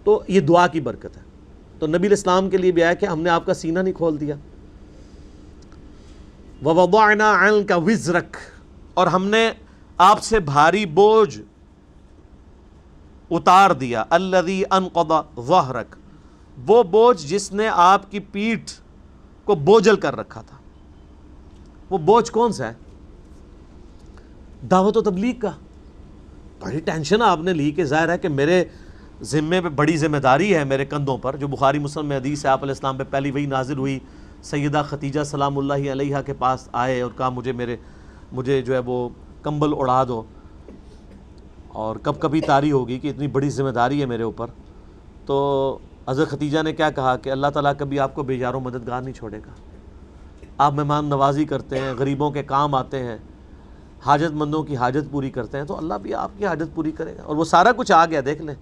تو یہ دعا کی برکت ہے. تو نبی علیہ السلام کے لیے بھی آیا کہ ہم نے آپ کا سینہ نہیں کھول دیا. وَوَضَعْنَا عَنْكَ وِزْرَكَ, اور ہم نے آپ سے بھاری بوجھ اتار دیا. الَّذِي أَنْقَضَ ظَهْرَكَ, وہ بوجھ جس نے آپ کی پیٹھ کو بوجھل کر رکھا تھا۔ وہ بوجھ کون سا ہے؟ دعوت و تبلیغ کا۔ بڑی ٹینشن آپ نے لی کہ ظاہر ہے کہ میرے ذمے پہ بڑی ذمہ داری ہے میرے کندھوں پر، جو بخاری مسلم میں حدیث ہے، آپ علیہ السلام پہ پہلی وحی نازل ہوئی، سیدہ ختیجہ سلام اللہ علیہا کے پاس آئے اور کہا مجھے جو ہے وہ کمبل اڑا دو، اور کب کبھی طاری ہوگی کہ اتنی بڑی ذمہ داری ہے میرے اوپر۔ تو حضرت ختیجہ نے کیا کہا کہ اللہ تعالیٰ کبھی آپ کو بے یار و مددگار نہیں چھوڑے گا، آپ مہمان نوازی کرتے ہیں، غریبوں کے کام آتے ہیں، حاجت مندوں کی حاجت پوری کرتے ہیں، تو اللہ بھی آپ کی حاجت پوری کرے گا۔ اور وہ سارا کچھ آ گیا، دیکھ لیں،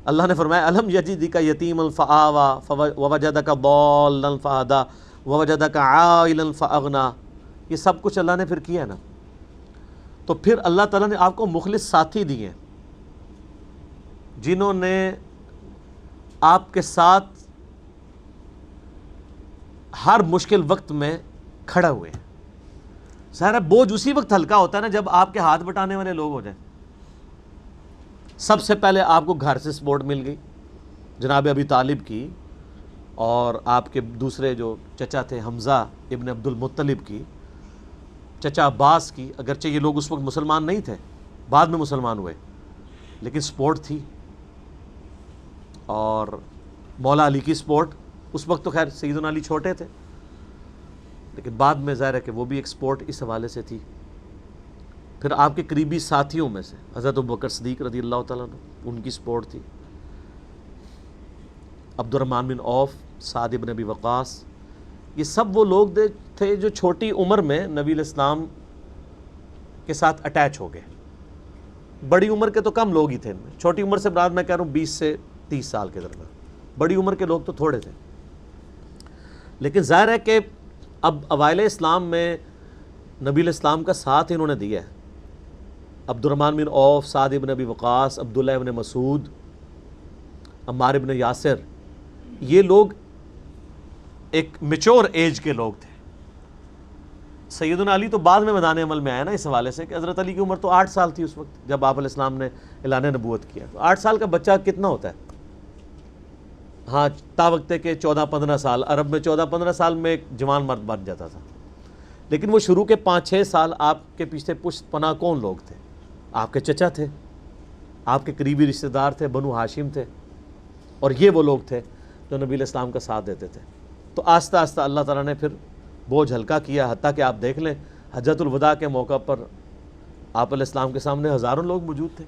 اللہ نے فرمایا الم یجدک یتیما فآویٰ ووجدک ضالا فہدیٰ ووجدک عائلا فاغنیٰ، یہ سب کچھ اللہ نے پھر کیا نا۔ تو پھر اللہ تعالیٰ نے آپ کو مخلص ساتھی دیے جنہوں نے آپ کے ساتھ ہر مشکل وقت میں کھڑا ہوئے ہیں۔ ظاہر ہے بوجھ اسی وقت ہلکا ہوتا ہے نا جب آپ کے ہاتھ بٹانے والے لوگ ہو جائیں۔ سب سے پہلے آپ کو گھر سے سپورٹ مل گئی جناب ابی طالب کی، اور آپ کے دوسرے جو چچا تھے حمزہ ابن عبد المطلب کی، چچا عباس کی، اگرچہ یہ لوگ اس وقت مسلمان نہیں تھے، بعد میں مسلمان ہوئے، لیکن سپورٹ تھی۔ اور مولا علی کی سپورٹ، اس وقت تو خیر سیدنا علی چھوٹے تھے، لیکن بعد میں ظاہر ہے کہ وہ بھی ایک سپورٹ اس حوالے سے تھی۔ پھر آپ کے قریبی ساتھیوں میں سے حضرت ابوبکر صدیق رضی اللہ تعالیٰ عنہ، ان کی سپورٹ تھی، عبد الرحمن بن عوف، سعد بن ابی وقاص، یہ سب وہ لوگ تھے جو چھوٹی عمر میں نبی علیہ السلام کے ساتھ اٹیچ ہو گئے۔ بڑی عمر کے تو کم لوگ ہی تھے ان میں، چھوٹی عمر سے مراد میں کہہ رہا ہوں 20 سے 30 سال کے درمیان، بڑی عمر کے لوگ تو تھوڑے تھے۔ لیکن ظاہر ہے کہ اب اوائل اسلام میں نبی علیہ السلام کا ساتھ انہوں نے دیا ہے۔ عبد الرحمن بن عوف، سعد بن ابی وقاص، عبداللہ بن مسعود، عمار بن یاسر، یہ لوگ ایک میچور ایج کے لوگ تھے۔ سیدنا علی تو بعد میں میدان عمل میں آیا نا، اس حوالے سے کہ حضرت علی کی عمر تو 8 سال تھی اس وقت جب آپ علیہ السلام نے اعلان نبوت کیا۔ تو 8 سال کا بچہ کتنا ہوتا ہے؟ ہاں، تا وقت کے 14-15 سال، عرب میں 14-15 سال میں ایک جوان مرد بن جاتا تھا۔ لیکن وہ شروع کے 5-6 سال آپ کے پیچھے پشت پناہ کون لوگ تھے؟ آپ کے چچا تھے، آپ کے قریبی رشتہ دار تھے، بنو ہاشم تھے، اور یہ وہ لوگ تھے جو نبی علیہ السلام کا ساتھ دیتے تھے۔ تو آہستہ آہستہ اللہ تعالیٰ نے پھر بوجھ ہلکا کیا، حتیٰ کہ آپ دیکھ لیں حجۃ الوداع کے موقع پر آپ علیہ السلام کے سامنے ہزاروں لوگ موجود تھے،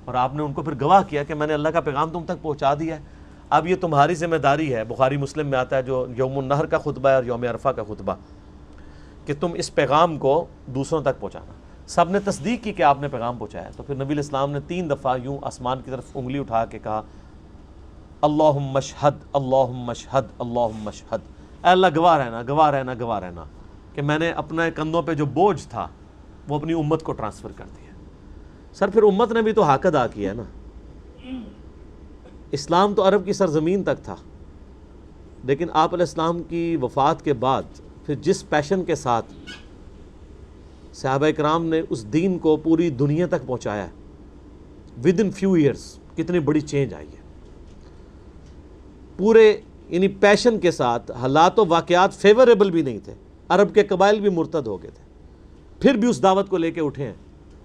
اور آپ نے ان کو پھر گواہ کیا کہ میں نے اللہ کا پیغام تم تک پہنچا دیا ہے، اب یہ تمہاری ذمہ داری ہے۔ بخاری مسلم میں آتا ہے جو یوم النحر کا خطبہ ہے اور یوم عرفہ کا خطبہ، کہ تم اس پیغام کو دوسروں تک پہنچانا۔ سب نے تصدیق کی کہ آپ نے پیغام پہنچایا۔ تو پھر نبی علیہ السلام نے 3 دفعہ یوں آسمان کی طرف انگلی اٹھا کے کہا اللہم اشہد اللہم اشہد اللہم اشہد، اے اللہ گواہ رہنا گواہ رہنا گواہ رہنا کہ میں نے اپنے کندھوں پہ جو بوجھ تھا وہ اپنی امت کو ٹرانسفر کر دیا۔ سر پھر امت نے بھی تو حق ادا کیا ہے نا۔ اسلام تو عرب کی سرزمین تک تھا، لیکن آپ علیہ السلام کی وفات کے بعد پھر جس پیشن کے ساتھ صحابہ کرام نے اس دین کو پوری دنیا تک پہنچایا ہے، ود ان فیو ایئرس کتنی بڑی چینج آئی ہے۔ پورے یعنی پیشن کے ساتھ، حالات و واقعات فیوریبل بھی نہیں تھے، عرب کے قبائل بھی مرتد ہو گئے تھے، پھر بھی اس دعوت کو لے کے اٹھے ہیں،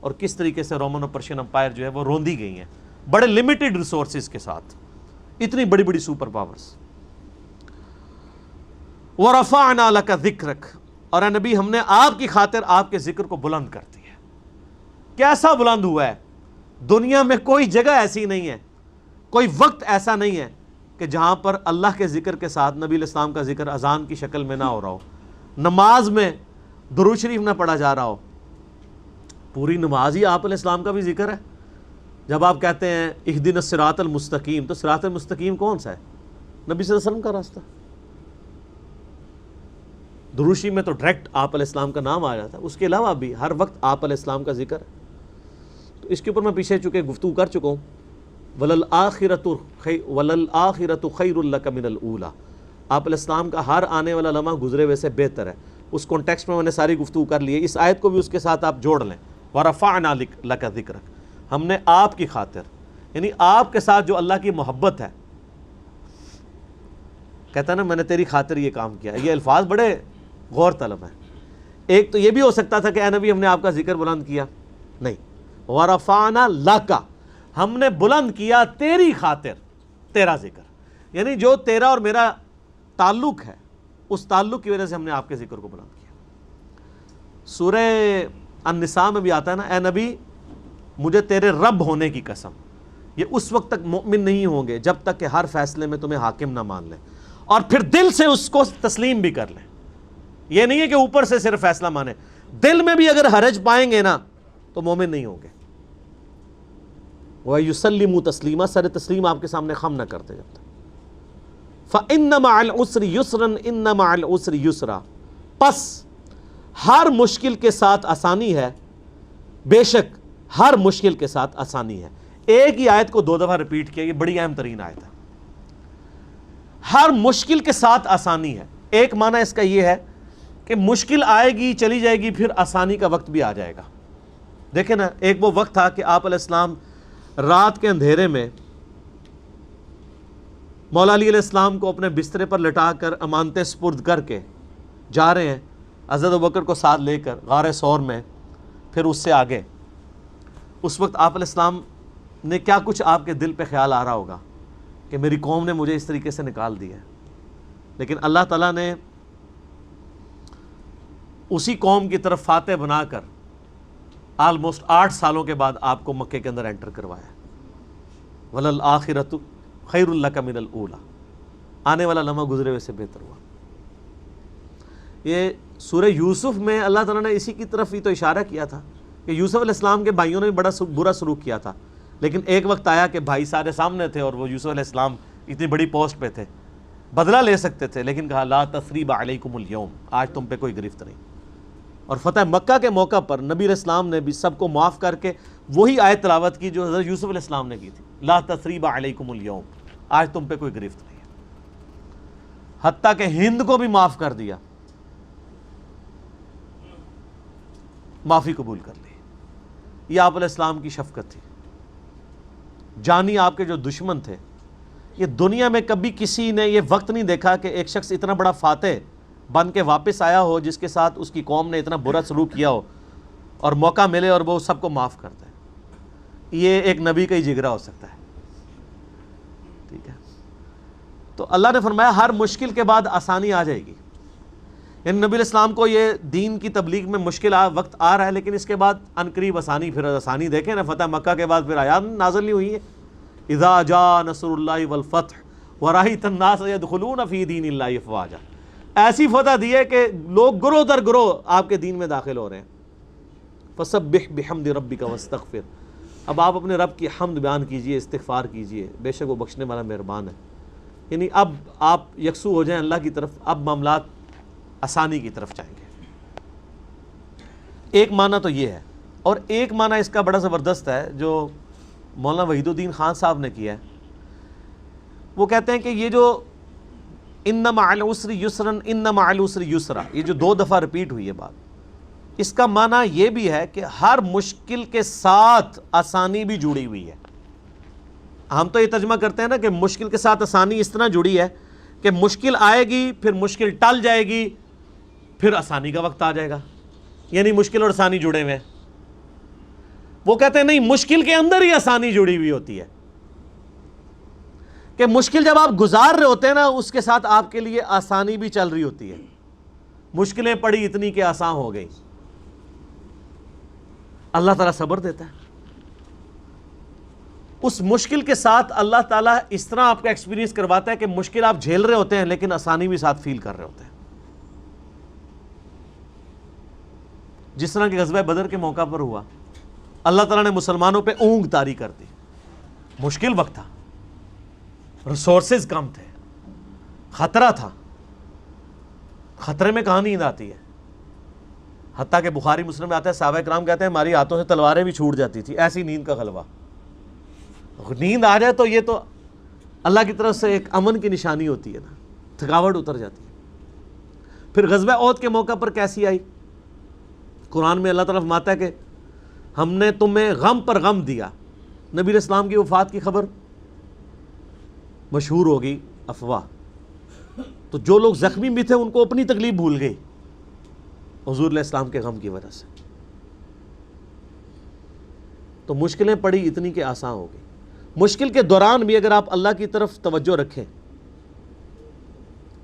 اور کس طریقے سے رومن اور پرشین امپائر جو ہے وہ روندی گئی ہیں بڑے لمیٹڈ ریسورسز کے ساتھ، اتنی بڑی بڑی سپر پاورز۔ وَرَفَعْنَا لَكَ ذِكْرَكَ، اور اے نبی ہم نے آپ کی خاطر آپ کے ذکر کو بلند کر دیا۔ کیسا بلند ہوا ہے؟ دنیا میں کوئی جگہ ایسی نہیں ہے، کوئی وقت ایسا نہیں ہے کہ جہاں پر اللہ کے ذکر کے ساتھ نبی علیہ السلام کا ذکر اذان کی شکل میں نہ ہو رہا ہو، نماز میں درود شریف نہ پڑھا جا رہا ہو۔ پوری نماز ہی آپ علیہ السلام کا بھی ذکر ہے۔ جب آپ کہتے ہیں اہدنا الصراط المستقیم، تو صراط المستقیم کون سا ہے؟ نبی صلی اللہ علیہ وسلم کا راستہ۔ درود شریف میں تو ڈائریکٹ آپ علیہ السلام کا نام آ جاتا ہے، اس کے علاوہ بھی ہر وقت آپ علیہ السلام کا ذکر ہے۔ تو اس کے اوپر میں پیچھے چونکہ گفتگو کر چکا ہوں، وَلَلْآخِرَةُ خَيْرٌ لَكَ مِنَ الْأُولَى، آپ علیہ السلام کا ہر آنے والا لمحہ گزرے ہوئے سے بہتر ہے۔ اس کانٹیکسٹ میں نے ساری گفتگو کر لی ہے، اس آیت کو بھی اس کے ساتھ آپ جوڑ لیں، وَرَفَعْنَا لَكَ ذِكْرَكَ، ہم نے آپ کی خاطر، یعنی آپ کے ساتھ جو اللہ کی محبت ہے، کہتا ہے نا میں نے تیری خاطر یہ کام کیا. یہ الفاظ بڑے غور طلب ہیں. ایک تو یہ بھی ہو سکتا تھا کہ اے نبی ہم نے آپ کا ذکر بلند کیا, نہیں, وَرَفَعْنَا لَكَ, ہم نے بلند کیا تیری خاطر تیرا ذکر, یعنی جو تیرا اور میرا تعلق ہے اس تعلق کی وجہ سے ہم نے آپ کے ذکر کو بلند کیا. سورہ النساء میں بھی آتا ہے نا, اے نبی مجھے تیرے رب ہونے کی قسم, یہ اس وقت تک مؤمن نہیں ہوں گے جب تک کہ ہر فیصلے میں تمہیں حاکم نہ مان لیں اور پھر دل سے اس کو تسلیم بھی کر لیں. یہ نہیں ہے کہ اوپر سے صرف فیصلہ مانیں, دل میں بھی اگر حرج پائیں گے نا تو مومن نہیں ہوں گے. وَيُسَلِّمُ تسلیما, سر تسلیم آپ کے سامنے خم نہ کرتے جب تک. فَإِنَّ مَعَ الْعُسْرِ يُسْرًا إِنَّ مَعَ الْعُسْرِ يُسْرًا, پس ہر مشکل کے ساتھ آسانی ہے, بے شک ہر مشکل کے ساتھ آسانی ہے. ایک ہی آیت کو 2 دفعہ ریپیٹ کیا, یہ بڑی اہم ترین آیت ہے. ہر مشکل کے ساتھ آسانی ہے. ایک معنی اس کا یہ ہے کہ مشکل آئے گی چلی جائے گی, پھر آسانی کا وقت بھی آ جائے گا. دیکھیں نا, ایک وہ وقت تھا کہ آپ علیہ السلام رات کے اندھیرے میں مولا علی علیہ السلام کو اپنے بسترے پر لٹا کر امانتیں سپرد کر کے جا رہے ہیں حضرت ابوبکر کو ساتھ لے کر غار ثور میں, پھر اس سے آگے. اس وقت آپ علیہ السلام نے کیا کچھ آپ کے دل پہ خیال آ رہا ہوگا کہ میری قوم نے مجھے اس طریقے سے نکال دیا ہے, لیکن اللہ تعالیٰ نے اسی قوم کی طرف فاتح بنا کر آلموسٹ 8 سالوں کے بعد آپ کو مکے کے اندر انٹر کروایا. وَلَلْآخِرَةُ خَيْرٌ لَكَ مِنَ الْأُولَى, آنے والا لمحہ گزرے ہوئے سے بہتر ہوا. یہ سورہ یوسف میں اللہ تعالیٰ نے اسی کی طرف ہی تو اشارہ کیا تھا کہ یوسف علیہ السلام کے بھائیوں نے بھی بڑا برا سلوک کیا تھا, لیکن ایک وقت آیا کہ بھائی سارے سامنے تھے اور وہ یوسف علیہ السلام اتنی بڑی پوسٹ پہ تھے, بدلہ لے سکتے تھے, لیکن کہا لا تثریب علیکم اليوم, آج تم پہ کوئی گرفت نہیں. اور فتح مکہ کے موقع پر نبی علیہ السلام نے بھی سب کو معاف کر کے وہی آیت تلاوت کی جو حضرت یوسف علیہ السلام نے کی تھی, لا تثریب علیکم اليوم, آج تم پہ کوئی گرفت نہیں ہے. حتیٰ کہ ہند کو بھی معاف کر دیا, معافی قبول کر لی. یہ آپ علیہ السلام کی شفقت تھی. جانی آپ کے جو دشمن تھے, یہ دنیا میں کبھی کسی نے یہ وقت نہیں دیکھا کہ ایک شخص اتنا بڑا فاتح بن کے واپس آیا ہو جس کے ساتھ اس کی قوم نے اتنا برا سلوک کیا ہو اور موقع ملے اور وہ سب کو معاف کرتا ہے. یہ ایک نبی کا ہی جگرا ہو سکتا ہے. ٹھیک ہے, تو اللہ نے فرمایا ہر مشکل کے بعد آسانی آ جائے گی. یعنی نبی علیہ السلام کو یہ دین کی تبلیغ میں مشکل وقت آ رہا ہے, لیکن اس کے بعد عنقریب آسانی. پھر آسانی دیکھیں نا, فتح مکہ کے بعد پھر آیات نازل نہیں ہوئی ہے, اذا جاء نصر اللہ والفتح ورأیت الناس یدخلون فی دین اللہ افواجا. ایسی فتح دی ہے کہ لوگ گروہ در گروہ آپ کے دین میں داخل ہو رہے ہیں. فسبح بحمد ربک واستغفر, اب آپ اپنے رب کی حمد بیان کیجئے, استغفار کیجئے, بے شک وہ بخشنے والا مہربان ہے. یعنی اب آپ یکسو ہو جائیں اللہ کی طرف, اب معاملات آسانی کی طرف جائیں گے. ایک معنی تو یہ ہے, اور ایک معنی اس کا بڑا زبردست ہے جو مولانا وحید الدین خان صاحب نے کیا ہے. وہ کہتے ہیں کہ یہ جو ان مع العسر یسرا ان مع العسر یسرا, یہ جو 2 دفعہ ریپیٹ ہوئی ہے بات, اس کا معنی یہ بھی ہے کہ ہر مشکل کے ساتھ آسانی بھی جڑی ہوئی ہے. ہم تو یہ ترجمہ کرتے ہیں نا کہ مشکل کے ساتھ آسانی اس طرح جڑی ہے کہ مشکل آئے گی, پھر مشکل ٹل جائے گی, پھر آسانی کا وقت آ جائے گا. یعنی مشکل اور آسانی جڑے ہوئے ہیں. وہ کہتے ہیں نہیں, مشکل کے اندر ہی آسانی جڑی ہوئی ہوتی ہے, کہ مشکل جب آپ گزار رہے ہوتے ہیں نا اس کے ساتھ آپ کے لیے آسانی بھی چل رہی ہوتی ہے. مشکلیں پڑی اتنی کہ آسان ہو گئی. اللہ تعالیٰ صبر دیتا ہے. اس مشکل کے ساتھ اللہ تعالیٰ اس طرح آپ کا ایکسپیرینس کرواتا ہے کہ مشکل آپ جھیل رہے ہوتے ہیں لیکن آسانی بھی ساتھ فیل کر رہے ہوتے ہیں. جس طرح کہ غزوہ بدر کے موقع پر ہوا, اللہ تعالیٰ نے مسلمانوں پہ اونگ طاری کر دی. مشکل وقت تھا, ریسورسز کم تھے, خطرہ تھا. خطرے میں کہاں نیند آتی ہے؟ حتیٰ کہ بخاری مسلم میں آتا ہے صحابہ کرام کہتے ہیں ہماری ہاتھوں سے تلواریں بھی چھوٹ جاتی تھی, ایسی نیند کا غلبہ. نیند آ جائے تو یہ تو اللہ کی طرف سے ایک امن کی نشانی ہوتی ہے نا, تھکاوٹ اتر جاتی ہے. پھر غزوہ احد کے موقع پر کیسی آئی؟ قرآن میں اللہ تعالیٰ فرماتا ہے کہ ہم نے تمہیں غم پر غم دیا. نبی علیہ السلام کی وفات کی خبر مشہور ہوگی, افواہ. تو جو لوگ زخمی بھی تھے ان کو اپنی تکلیف بھول گئی حضور علیہ السلام کے غم کی وجہ سے. تو مشکلیں پڑی اتنی کہ آسان ہو گئی. مشکل کے دوران بھی اگر آپ اللہ کی طرف توجہ رکھیں،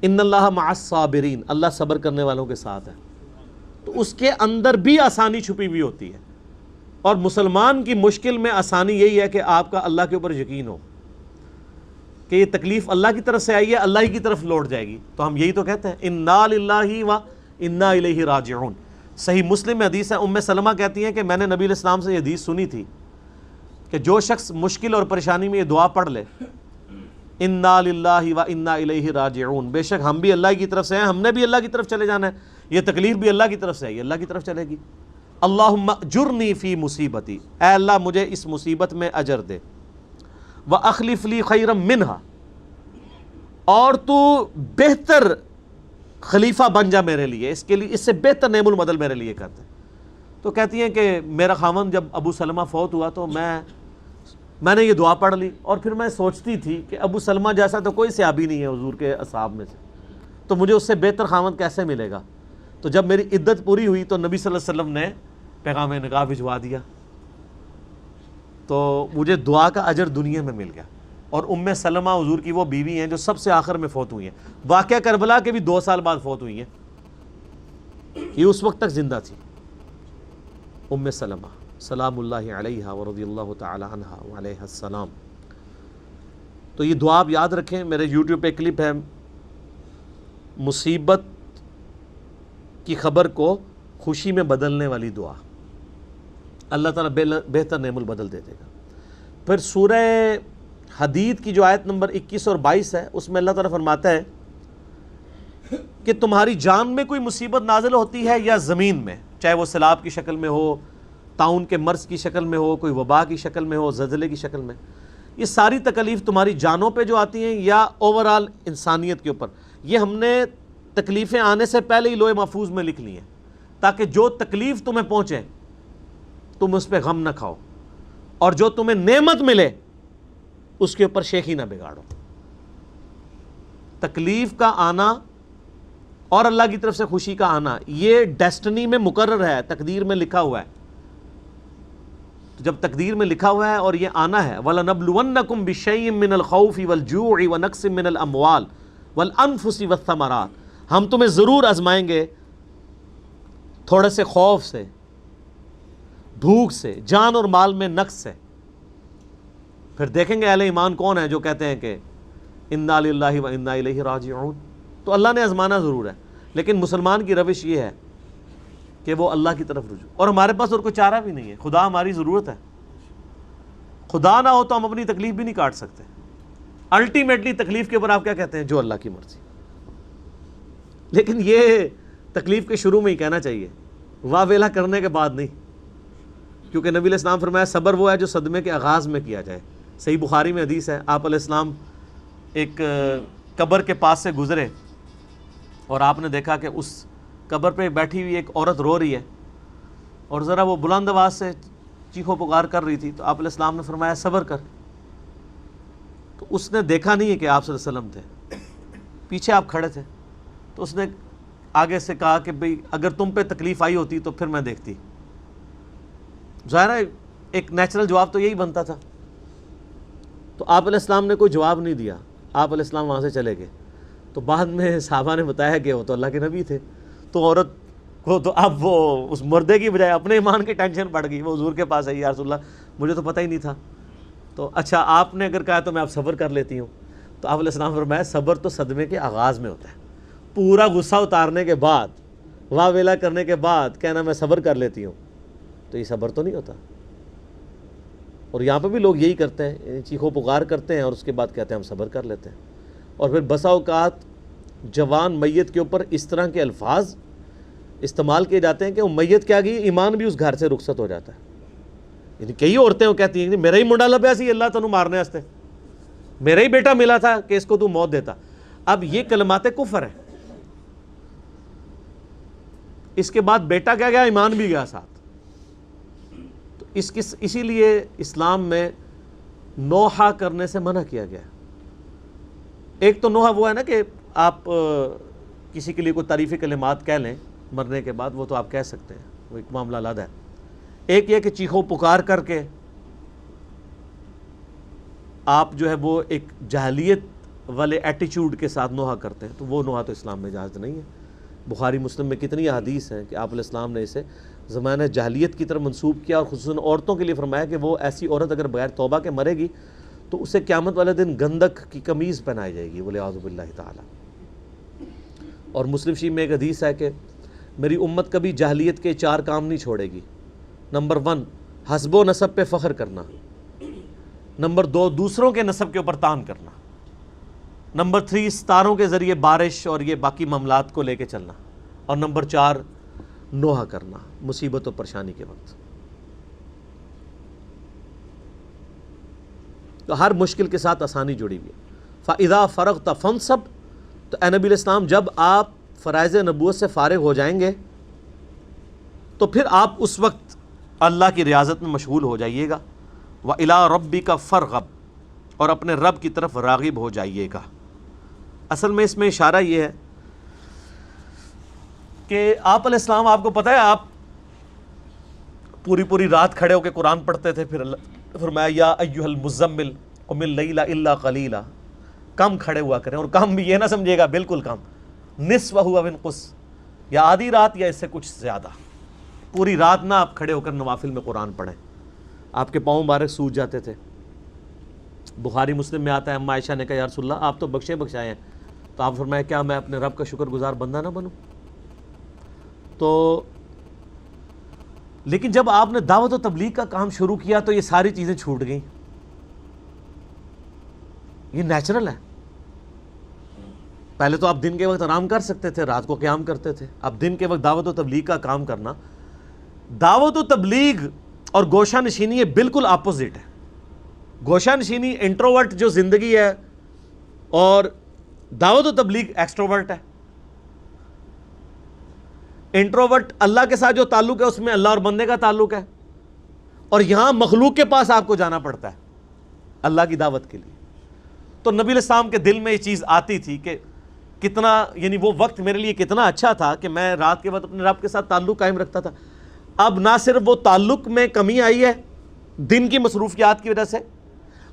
ان اللہ مع الصابرین، اللہ صبر کرنے والوں کے ساتھ ہے، تو اس کے اندر بھی آسانی چھپی ہوئی ہوتی ہے. اور مسلمان کی مشکل میں آسانی یہی ہے کہ آپ کا اللہ کے اوپر یقین ہو کہ یہ تکلیف اللہ کی طرف سے آئی ہے، اللہ ہی کی طرف لوٹ جائے گی. تو ہم یہی تو کہتے ہیں انا للہ و انا الیہ راجعون. صحیح مسلم میں حدیث ہے، ام سلمہ کہتی ہیں کہ میں نے نبی علیہ السلام سے یہ حدیث سنی تھی کہ جو شخص مشکل اور پریشانی میں یہ دعا پڑھ لے، انا للہ و انا الیہ راجعون، بے شک ہم بھی اللہ کی طرف سے ہیں، ہم نے بھی اللہ کی طرف چلے جانا ہے، یہ تکلیف بھی اللہ کی طرف سے ہے، یہ اللہ کی طرف چلے گی. اللہم اجرنی فی مصیبتی، اے اللہ مجھے اس مصیبت میں اجر دے، واخلف لی خیرا منہا، اور تو بہتر خلیفہ بن جا میرے لیے، اس کے لیے اس سے بہتر نعم البدل میرے لیے کر دے. تو کہتی ہیں کہ میرا خاوند جب ابو سلمہ فوت ہوا تو میں نے یہ دعا پڑھ لی، اور پھر میں سوچتی تھی کہ ابو سلمہ جیسا تو کوئی صحابی نہیں ہے حضور کے اصحاب میں سے، تو مجھے اس سے بہتر خاوند کیسے ملے گا. تو جب میری عدت پوری ہوئی تو نبی صلی اللہ علیہ وسلم نے پیغام نکاح بھجوا دیا، تو مجھے دعا کا اجر دنیا میں مل گیا. اور ام سلمہ حضور کی وہ بیوی ہیں جو سب سے آخر میں فوت ہوئی ہیں. واقعہ کربلا کے بھی 2 سال بعد فوت ہوئی ہیں، یہ اس وقت تک زندہ تھی ام سلمہ سلام اللہ علیہا ورضی اللہ تعالی عنہا وعلیہ السلام. تو یہ دعا آپ یاد رکھیں. میرے یوٹیوب پہ کلپ ہے، مصیبت کی خبر کو خوشی میں بدلنے والی دعا، اللہ تعالیٰ بہتر نعم البدل دے دے گا. پھر سورہ حدید کی جو آیت نمبر 21 اور 22 ہے، اس میں اللہ تعالیٰ فرماتا ہے کہ تمہاری جان میں کوئی مصیبت نازل ہوتی ہے یا زمین میں، چاہے وہ سیلاب کی شکل میں ہو، طاعون کے مرض کی شکل میں ہو، کوئی وبا کی شکل میں ہو، زلزلے کی شکل میں، یہ ساری تکلیف تمہاری جانوں پہ جو آتی ہیں یا اوورال انسانیت کے اوپر، یہ ہم نے تکلیفیں آنے سے پہلے ہی لوح محفوظ میں لکھ لی ہیں، تاکہ جو تکلیف تمہیں پہنچے تم اس پہ غم نہ کھاؤ، اور جو تمہیں نعمت ملے اس کے اوپر شیخی نہ بگاڑو. تکلیف کا آنا اور اللہ کی طرف سے خوشی کا آنا یہ ڈیسٹنی میں مقرر ہے، تقدیر میں لکھا ہوا ہے. تو جب تقدیر میں لکھا ہوا ہے اور یہ آنا ہے، وَلَنَبْلُوَنَّكُمْ بِشَيْءٍ مِّنَ الْخَوْفِ وَالْجُوعِ وَنَقْصٍ مِّنَ الْأَمْوَالِ وَالْأَنفُسِ وَالثَّمَرَاتِ، ہم تمہیں ضرور آزمائیں گے تھوڑے سے خوف سے، بھوک سے، جان اور مال میں نقص سے. پھر دیکھیں گے اہل ایمان کون ہیں جو کہتے ہیں کہ انا للہ و انا الیہ راجعون. تو اللہ نے آزمانا ضرور ہے، لیکن مسلمان کی روش یہ ہے کہ وہ اللہ کی طرف رجوع، اور ہمارے پاس اور کوئی چارہ بھی نہیں ہے. خدا ہماری ضرورت ہے، خدا نہ ہو تو ہم اپنی تکلیف بھی نہیں کاٹ سکتے. الٹیمیٹلی تکلیف کے اوپر آپ کیا کہتے ہیں؟ جو اللہ کی مرضی. لیکن یہ تکلیف کے شروع میں ہی کہنا چاہیے، واہ ویلا کرنے کے بعد نہیں، کیونکہ نبی علیہ السلام فرمایا صبر وہ ہے جو صدمے کے آغاز میں کیا جائے. صحیح بخاری میں حدیث ہے، آپ علیہ السلام ایک قبر کے پاس سے گزرے اور آپ نے دیکھا کہ اس قبر پہ بیٹھی ہوئی ایک عورت رو رہی ہے، اور ذرا وہ بلند آواز سے چیخو پکار کر رہی تھی. تو آپ علیہ السلام نے فرمایا صبر کر. تو اس نے دیکھا نہیں ہے کہ آپ صلی اللہ علیہ وسلم تھے، پیچھے آپ کھڑے تھے. تو اس نے آگے سے کہا کہ بھئی اگر تم پہ تکلیف آئی ہوتی تو پھر میں دیکھتی. ظاہر ہے ایک نیچرل جواب تو یہی بنتا تھا. تو آپ علیہ السلام نے کوئی جواب نہیں دیا، آپ علیہ السلام وہاں سے چلے گئے. تو بعد میں صحابہ نے بتایا کہ وہ تو اللہ کے نبی تھے. تو عورت کو تو اب وہ اس مردے کی بجائے اپنے ایمان کی ٹینشن پڑ گئی. وہ حضور کے پاس آئی، یا رسول اللہ مجھے تو پتہ ہی نہیں تھا. تو اچھا آپ نے اگر کہا تو میں اب صبر کر لیتی ہوں. تو آپ علیہ السلام فرمایا صبر تو صدمے کے آغاز میں ہوتا ہے. پورا غصہ اتارنے کے بعد، واہ ویلا کرنے کے بعد کہنا میں صبر کر لیتی ہوں، تو یہ صبر تو نہیں ہوتا. اور یہاں پہ بھی لوگ یہی کرتے ہیں، چیخو پکار کرتے ہیں اور اس کے بعد کہتے ہیں ہم صبر کر لیتے ہیں. اور پھر بسا اوقات جوان میت کے اوپر اس طرح کے الفاظ استعمال کیے جاتے ہیں کہ وہ میت کیا گئی، ایمان بھی اس گھر سے رخصت ہو جاتا ہے. یعنی کئی عورتیں وہ کہتی ہیں کہ میرا ہی منڈا لبیا سی اللہ تنوں مارنے واسطے، میرا ہی بیٹا ملا تھا کہ اس کو تو موت دیتا. اب یہ کلمات کفر ہیں. اس کے بعد بیٹا کیا گیا، ایمان بھی گیا ساتھ. تو اسی لیے اسلام میں نوحہ کرنے سے منع کیا گیا. ایک تو نوحہ وہ ہے نا کہ آپ کسی کے لیے کوئی تعریفی کلمات کہہ لیں مرنے کے بعد، وہ تو آپ کہہ سکتے ہیں، وہ ایک معاملہ علیحدہ ہے۔ ایک یہ کہ چیخو پکار کر کے آپ جو ہے وہ ایک جاہلیت والے ایٹیچیوڈ کے ساتھ نوحہ کرتے ہیں، تو وہ نوحہ تو اسلام میں جائز نہیں ہے۔ بخاری مسلم میں کتنی احادیث ہیں کہ آپ علیہ السلام نے اسے زمانہ جاہلیت کی طرف منسوب کیا، اور خصوصاً عورتوں کے لیے فرمایا کہ وہ ایسی عورت اگر بغیر توبہ کے مرے گی تو اسے قیامت والے دن گندک کی قمیض پہنائی جائے گی، وَلِعَاذُ بِاللَّهِ تعالی۔ اور مسلم شریف میں ایک حدیث ہے کہ میری امت کبھی جاہلیت کے 4 کام نہیں چھوڑے گی۔ نمبر 1 حسب و نسب پہ فخر کرنا، نمبر 2 دوسروں کے نسب کے اوپر تان کرنا، نمبر 3 ستاروں کے ذریعے بارش اور یہ باقی معاملات کو لے کے چلنا، اور نمبر 4 نوحہ کرنا مصیبت و پریشانی کے وقت۔ تو ہر مشکل کے ساتھ آسانی جڑی ہوئی ہے۔ فَإِذَا فَرَغْتَ فَانْصَبْ، تو اے نبی علیہ السلام جب آپ فرائض نبوت سے فارغ ہو جائیں گے تو پھر آپ اس وقت اللہ کی ریاضت میں مشغول ہو جائیے گا۔ وَإِلَىٰ رَبِّكَ فَارْغَب، اور اپنے رب کی طرف راغب ہو جائیے گا۔ اصل میں اس میں اشارہ یہ ہے کہ آپ علیہ السلام، آپ کو پتہ ہے آپ پوری رات کھڑے ہو کے قرآن پڑھتے تھے، پھر اللہ فرمایا یا ایھا المزمل قم اللیل الا قلیلا، کم کھڑے ہوا کریں، اور کم بھی یہ نہ سمجھے گا بالکل کم، نصفہ او انقص، یا آدھی رات یا اس سے کچھ زیادہ، پوری رات نہ آپ کھڑے ہو کر نوافل میں قرآن پڑھیں، آپ کے پاؤں مبارک سوج جاتے تھے۔ بخاری مسلم میں آتا ہے، اما عائشہ نے کہا یا رسول اللہ آپ تو بخشے بخشائے ہیں، تو آپ فرمایا کیا میں اپنے رب کا شکر گزار بندہ نہ بنوں؟ تو لیکن جب آپ نے دعوت و تبلیغ کا کام شروع کیا تو یہ ساری چیزیں چھوٹ گئیں۔ یہ نیچرل ہے، پہلے تو آپ دن کے وقت آرام کر سکتے تھے، رات کو قیام کرتے تھے، اب دن کے وقت دعوت و تبلیغ کا کام کرنا، دعوت و تبلیغ اور گوشہ نشینی یہ بالکل اپوزٹ ہے۔ گوشہ نشینی انٹروورٹ جو زندگی ہے، اور دعوت و تبلیغ ایکسٹروورٹ ہے۔ انٹروورٹ اللہ کے ساتھ جو تعلق ہے اس میں اللہ اور بندے کا تعلق ہے، اور یہاں مخلوق کے پاس آپ کو جانا پڑتا ہے اللہ کی دعوت کے لیے۔ تو نبی علیہ السلام کے دل میں یہ چیز آتی تھی کہ کتنا، یعنی وہ وقت میرے لیے کتنا اچھا تھا کہ میں رات کے وقت اپنے رب کے ساتھ تعلق قائم رکھتا تھا۔ اب نہ صرف وہ تعلق میں کمی آئی ہے دن کی مصروفیات کی وجہ سے،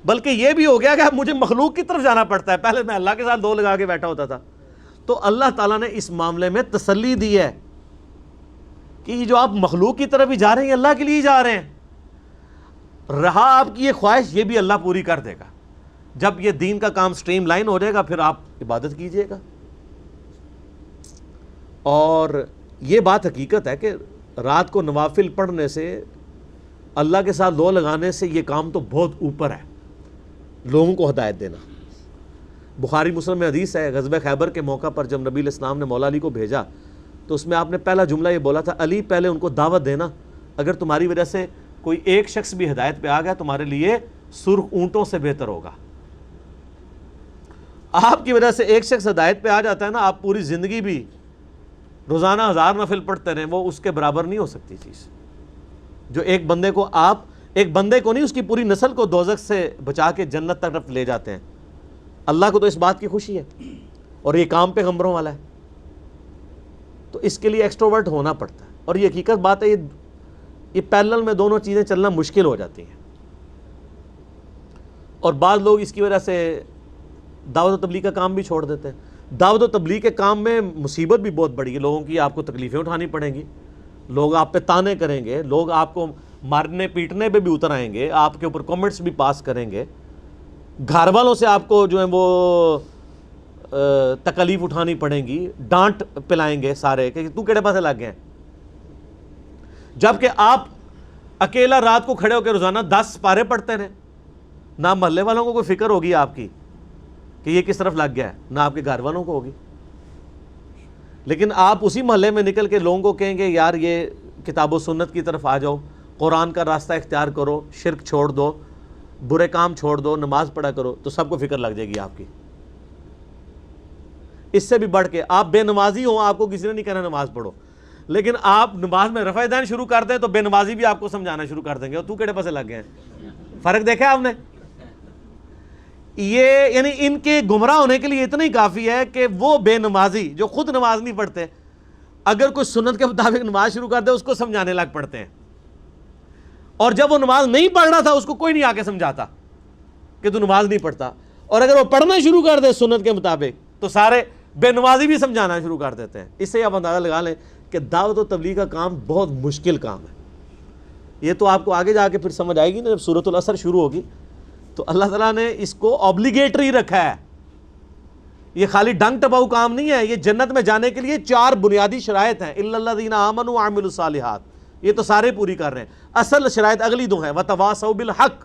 بلکہ یہ بھی ہو گیا کہ اب مجھے مخلوق کی طرف جانا پڑتا ہے، پہلے میں اللہ کے ساتھ 2 لگا کے بیٹھا ہوتا تھا۔ تو اللہ تعالیٰ نے اس معاملے میں تسلی دی ہے کہ یہ جو آپ مخلوق کی طرف ہی جا رہے ہیں اللہ کے لیے ہی جا رہے ہیں، رہا آپ کی یہ خواہش یہ بھی اللہ پوری کر دے گا۔ جب یہ دین کا کام سٹریم لائن ہو جائے گا پھر آپ عبادت کیجئے گا۔ اور یہ بات حقیقت ہے کہ رات کو نوافل پڑھنے سے، اللہ کے ساتھ 2 لگانے سے یہ کام تو بہت اوپر ہے، لوگوں کو ہدایت دینا۔ بخاری مسلم میں حدیث ہے، غزوہ خیبر کے موقع پر جب نبی علیہ السلام نے مولا علی کو بھیجا تو اس میں آپ نے پہلا جملہ یہ بولا تھا، علی پہلے ان کو دعوت دینا، اگر تمہاری وجہ سے کوئی ایک شخص بھی ہدایت پہ آ گیا تمہارے لیے سرخ اونٹوں سے بہتر ہوگا۔ آپ کی وجہ سے ایک شخص ہدایت پہ آ جاتا ہے نا، آپ پوری زندگی بھی روزانہ 1000 نفل پڑھتے رہیں، وہ اس کے برابر نہیں ہو سکتی چیز۔ جو ایک بندے کو، آپ ایک بندے کو نہیں، اس کی پوری نسل کو دوزخ سے بچا کے جنت تک لے جاتے ہیں۔ اللہ کو تو اس بات کی خوشی ہے، اور یہ کام پیغمبروں والا ہے، تو اس کے لیے ایکسٹروورٹ ہونا پڑتا ہے۔ اور یہ حقیقت بات ہے، یہ پیرلل میں دونوں چیزیں چلنا مشکل ہو جاتی ہیں، اور بعض لوگ اس کی وجہ سے دعوت و تبلیغ کا کام بھی چھوڑ دیتے ہیں۔ دعوت و تبلیغ کے کام میں مصیبت بھی بہت بڑی ہے، لوگوں کی آپ کو تکلیفیں اٹھانی پڑیں گی، لوگ آپ پہ تانے کریں گے، لوگ آپ کو مارنے پیٹنے پہ بھی اتر آئیں گے، آپ کے اوپر کمنٹس بھی پاس کریں گے، گھر والوں سے آپ کو جو ہے وہ تکلیف اٹھانی پڑیں گی، ڈانٹ پلائیں گے سارے کہ تو کیڑے پاسے لگ گئے ہیں، جبکہ آپ اکیلا رات کو کھڑے ہو کے روزانہ 10 پارے پڑھتے رہے، نہ محلے والوں کو کوئی فکر ہوگی آپ کی کہ یہ کس طرف لگ گیا ہے، نہ آپ کے گھر والوں کو ہوگی۔ لیکن آپ اسی محلے میں نکل کے لوگوں کو کہیں گے یار یہ کتاب و سنت کی طرف آ جاؤ، قرآن کا راستہ اختیار کرو، شرک چھوڑ دو، برے کام چھوڑ دو، نماز پڑھا کرو، تو سب کو فکر لگ جائے گی آپ کی۔ اس سے بھی بڑھ کے آپ بے نمازی ہوں، آپ کو کسی نے نہیں کہنا نماز پڑھو، لیکن آپ نماز میں رفع دین شروع کر دیں تو بے نمازی بھی آپ کو سمجھانا شروع کر دیں گے، اور تو کیڑے پاسے لگ گئے ہیں۔ فرق دیکھا آپ نے؟ یہ یعنی ان کے گمراہ ہونے کے لیے اتنا ہی کافی ہے کہ وہ بے نمازی جو خود نماز نہیں پڑھتے، اگر کوئی سنت کے مطابق نماز شروع کر دے اس کو سمجھانے لگ پڑتے ہیں، اور جب وہ نماز نہیں پڑھ رہا تھا اس کو کوئی نہیں آ کے سمجھاتا کہ تو نماز نہیں پڑھتا، اور اگر وہ پڑھنا شروع کر دے سنت کے مطابق تو سارے بے نمازی بھی سمجھانا شروع کر دیتے ہیں۔ اس سے آپ اندازہ لگا لیں کہ دعوت و تبلیغ کا کام بہت مشکل کام ہے۔ یہ تو آپ کو آگے جا کے پھر سمجھ آئے گی نا، جب سورۃ العصر شروع ہوگی تو اللہ تعالیٰ نے اس کو آبلیگیٹری رکھا ہے، یہ خالی ڈنگ ٹپاؤ کام نہیں ہے، یہ جنت میں جانے کے لیے 4 بنیادی شرائط ہیں، الا الذین آمنوا وعملوا الصالحات، یہ تو سارے پوری کر رہے ہیں۔ اصل شرائط اگلی 2 ہیں، وتواصوا بالحق،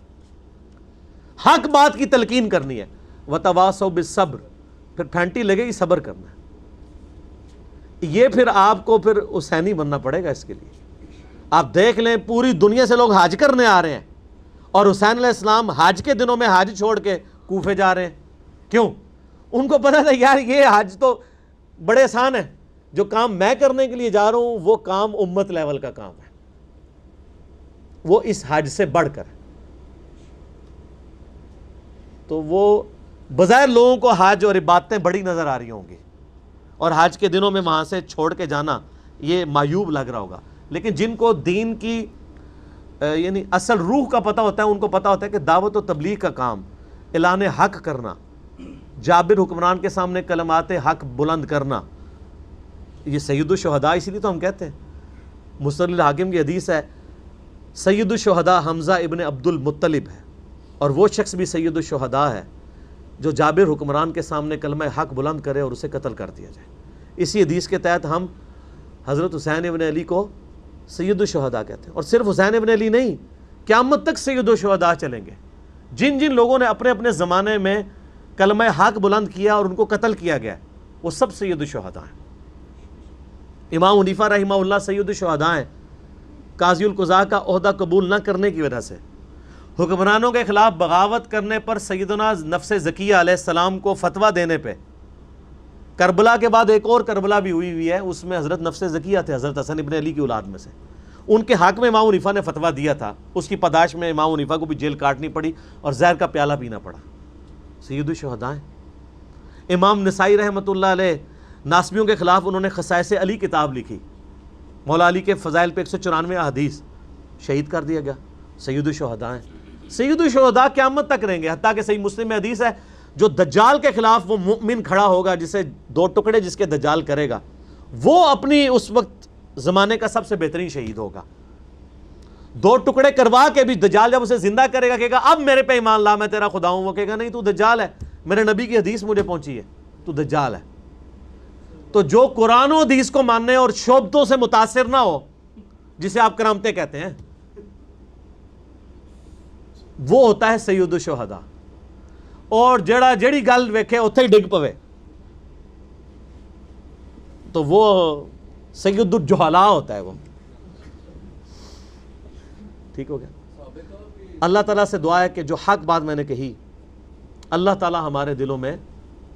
حق بات کی تلقین کرنی ہے، وتواصوا بالصبر، پھر پھینٹی لگے گی صبر کرنا ہے۔ یہ پھر آپ کو پھر حسینی بننا پڑے گا اس کے لیے۔ آپ دیکھ لیں پوری دنیا سے لوگ حج کرنے آ رہے ہیں، اور حسین علیہ السلام حج کے دنوں میں حج چھوڑ کے کوفے جا رہے ہیں، کیوں؟ ان کو پتا تھا یار یہ حج تو بڑے آسان ہے، جو کام میں کرنے کے لیے جا رہا ہوں وہ کام امت لیول کا کام ہے، وہ اس حج سے بڑھ کر ہے۔ تو وہ بظاہر لوگوں کو حج اور عبادتیں بڑی نظر آ رہی ہوں گی، اور حج کے دنوں میں وہاں سے چھوڑ کے جانا یہ معیوب لگ رہا ہوگا، لیکن جن کو دین کی یعنی اصل روح کا پتہ ہوتا ہے، ان کو پتہ ہوتا ہے کہ دعوت و تبلیغ کا کام، اعلان حق کرنا، جابر حکمران کے سامنے کلمات حق بلند کرنا، یہ سید الشہداء، اسی لیے تو ہم کہتے ہیں، مسند الحاکم کی حدیث ہے سید الشہداء حمزہ ابن عبد المطلب ہے، اور وہ شخص بھی سید الشہداء ہے جو جابر حکمران کے سامنے کلمہ حق بلند کرے اور اسے قتل کر دیا جائے۔ اسی حدیث کے تحت ہم حضرت حسین ابن علی کو سید الشہداء کہتے ہیں، اور صرف حسین ابن علی نہیں، قیامت تک سید الشہداء چلیں گے۔ جن جن لوگوں نے اپنے اپنے زمانے میں کلمہ حق بلند کیا اور ان کو قتل کیا گیا وہ سب سید الشہداء ہیں۔ امام حنیفہ رحمہ اللہ سید الشہداء ہیں، قاضی القضاء کا عہدہ قبول نہ کرنے کی وجہ سے، حکمرانوں کے خلاف بغاوت کرنے پر سیدنا نفس زکیہ علیہ السلام کو فتویٰ دینے پہ، کربلا کے بعد ایک اور کربلا بھی ہوئی ہے، اس میں حضرت نفس زکیہ تھے، حضرت حسن ابن علی کی اولاد میں سے، ان کے حق میں امام حنیفہ نے فتویٰ دیا تھا، اس کی پاداش میں امام حنیفہ کو بھی جیل کاٹنی پڑی اور زہر کا پیالہ پینا پڑا۔ سید الشہداء ہیں۔ امام نسائی رحمۃ اللہ علیہ ناسبیوں کے خلاف انہوں نے خصائص علی کتاب لکھی، مولا علی کے فضائل پہ 194 احادیث، شہید کر دیا گیا۔ سید الشہداء ہیں۔ سید الشہداء قیامت تک رہیں گے، حتیٰ کہ صحیح مسلم میں حدیث ہے جو دجال کے خلاف وہ مؤمن کھڑا ہوگا جسے 2 ٹکڑے جس کے دجال کرے گا، وہ اپنی اس وقت زمانے کا سب سے بہترین شہید ہوگا۔ 2 ٹکڑے کروا کے بھی دجال جب اسے زندہ کرے گا، کہے گا اب میرے پہ ایمان لا، میں تیرا خدا ہوں، وہ کہے گا نہیں تو دجال ہے، میرے نبی کی حدیث مجھے پہنچی ہے، تو دجال ہے۔ تو جو قرآن و حدیث کو ماننے اور شعبتوں سے متاثر نہ ہو، جسے آپ کرامتیں کہتے ہیں، وہ ہوتا ہے سید الشہداء، اور جڑی گل ویکھے اتھے ہی ڈگ پوے تو وہ سید الجہلاء ہوتا ہے وہ۔ ٹھیک ہو گیا؟ اللہ تعالیٰ سے دعا ہے کہ جو حق بات میں نے کہی اللہ تعالیٰ ہمارے دلوں میں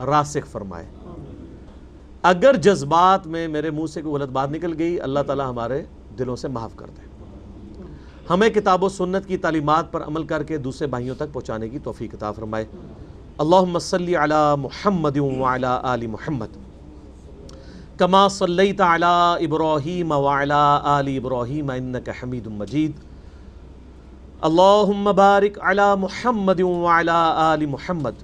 راسخ فرمائے، اگر جذبات میں میرے منہ سے کوئی غلط بات نکل گئی اللہ تعالیٰ ہمارے دلوں سے معاف کر دے، ہمیں کتاب و سنت کی تعلیمات پر عمل کر کے دوسرے بھائیوں تک پہنچانے کی توفیق عطا فرمائے۔ اللہم صلی علی محمد وعلی آل محمد کما صلیت علی ابراہیم وعلی آل ابراہیم انک حمید مجید۔ اللہم بارک علی محمد وعلی آل محمد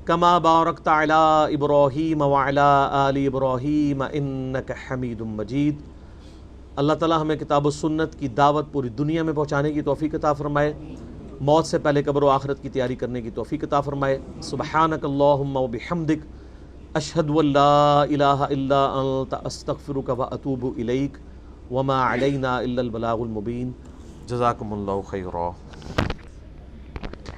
کما بارکت علی ابراہیم وعلی آل ابراہیم انک حمید مجید۔ اللہ تعالیٰ ہمیں کتاب و سنت کی دعوت پوری دنیا میں پہنچانے کی توفیق عطا فرمائے، موت سے پہلے قبر و آخرت کی تیاری کرنے کی توفیق عطا فرمائے۔ سبحانک اللہم و بحمدک، اشہد ان لا الہ الا انت، استغفرک و اتوب الیک، وما علینا الا البلاغ المبین۔ جزاکم اللہ خیرا۔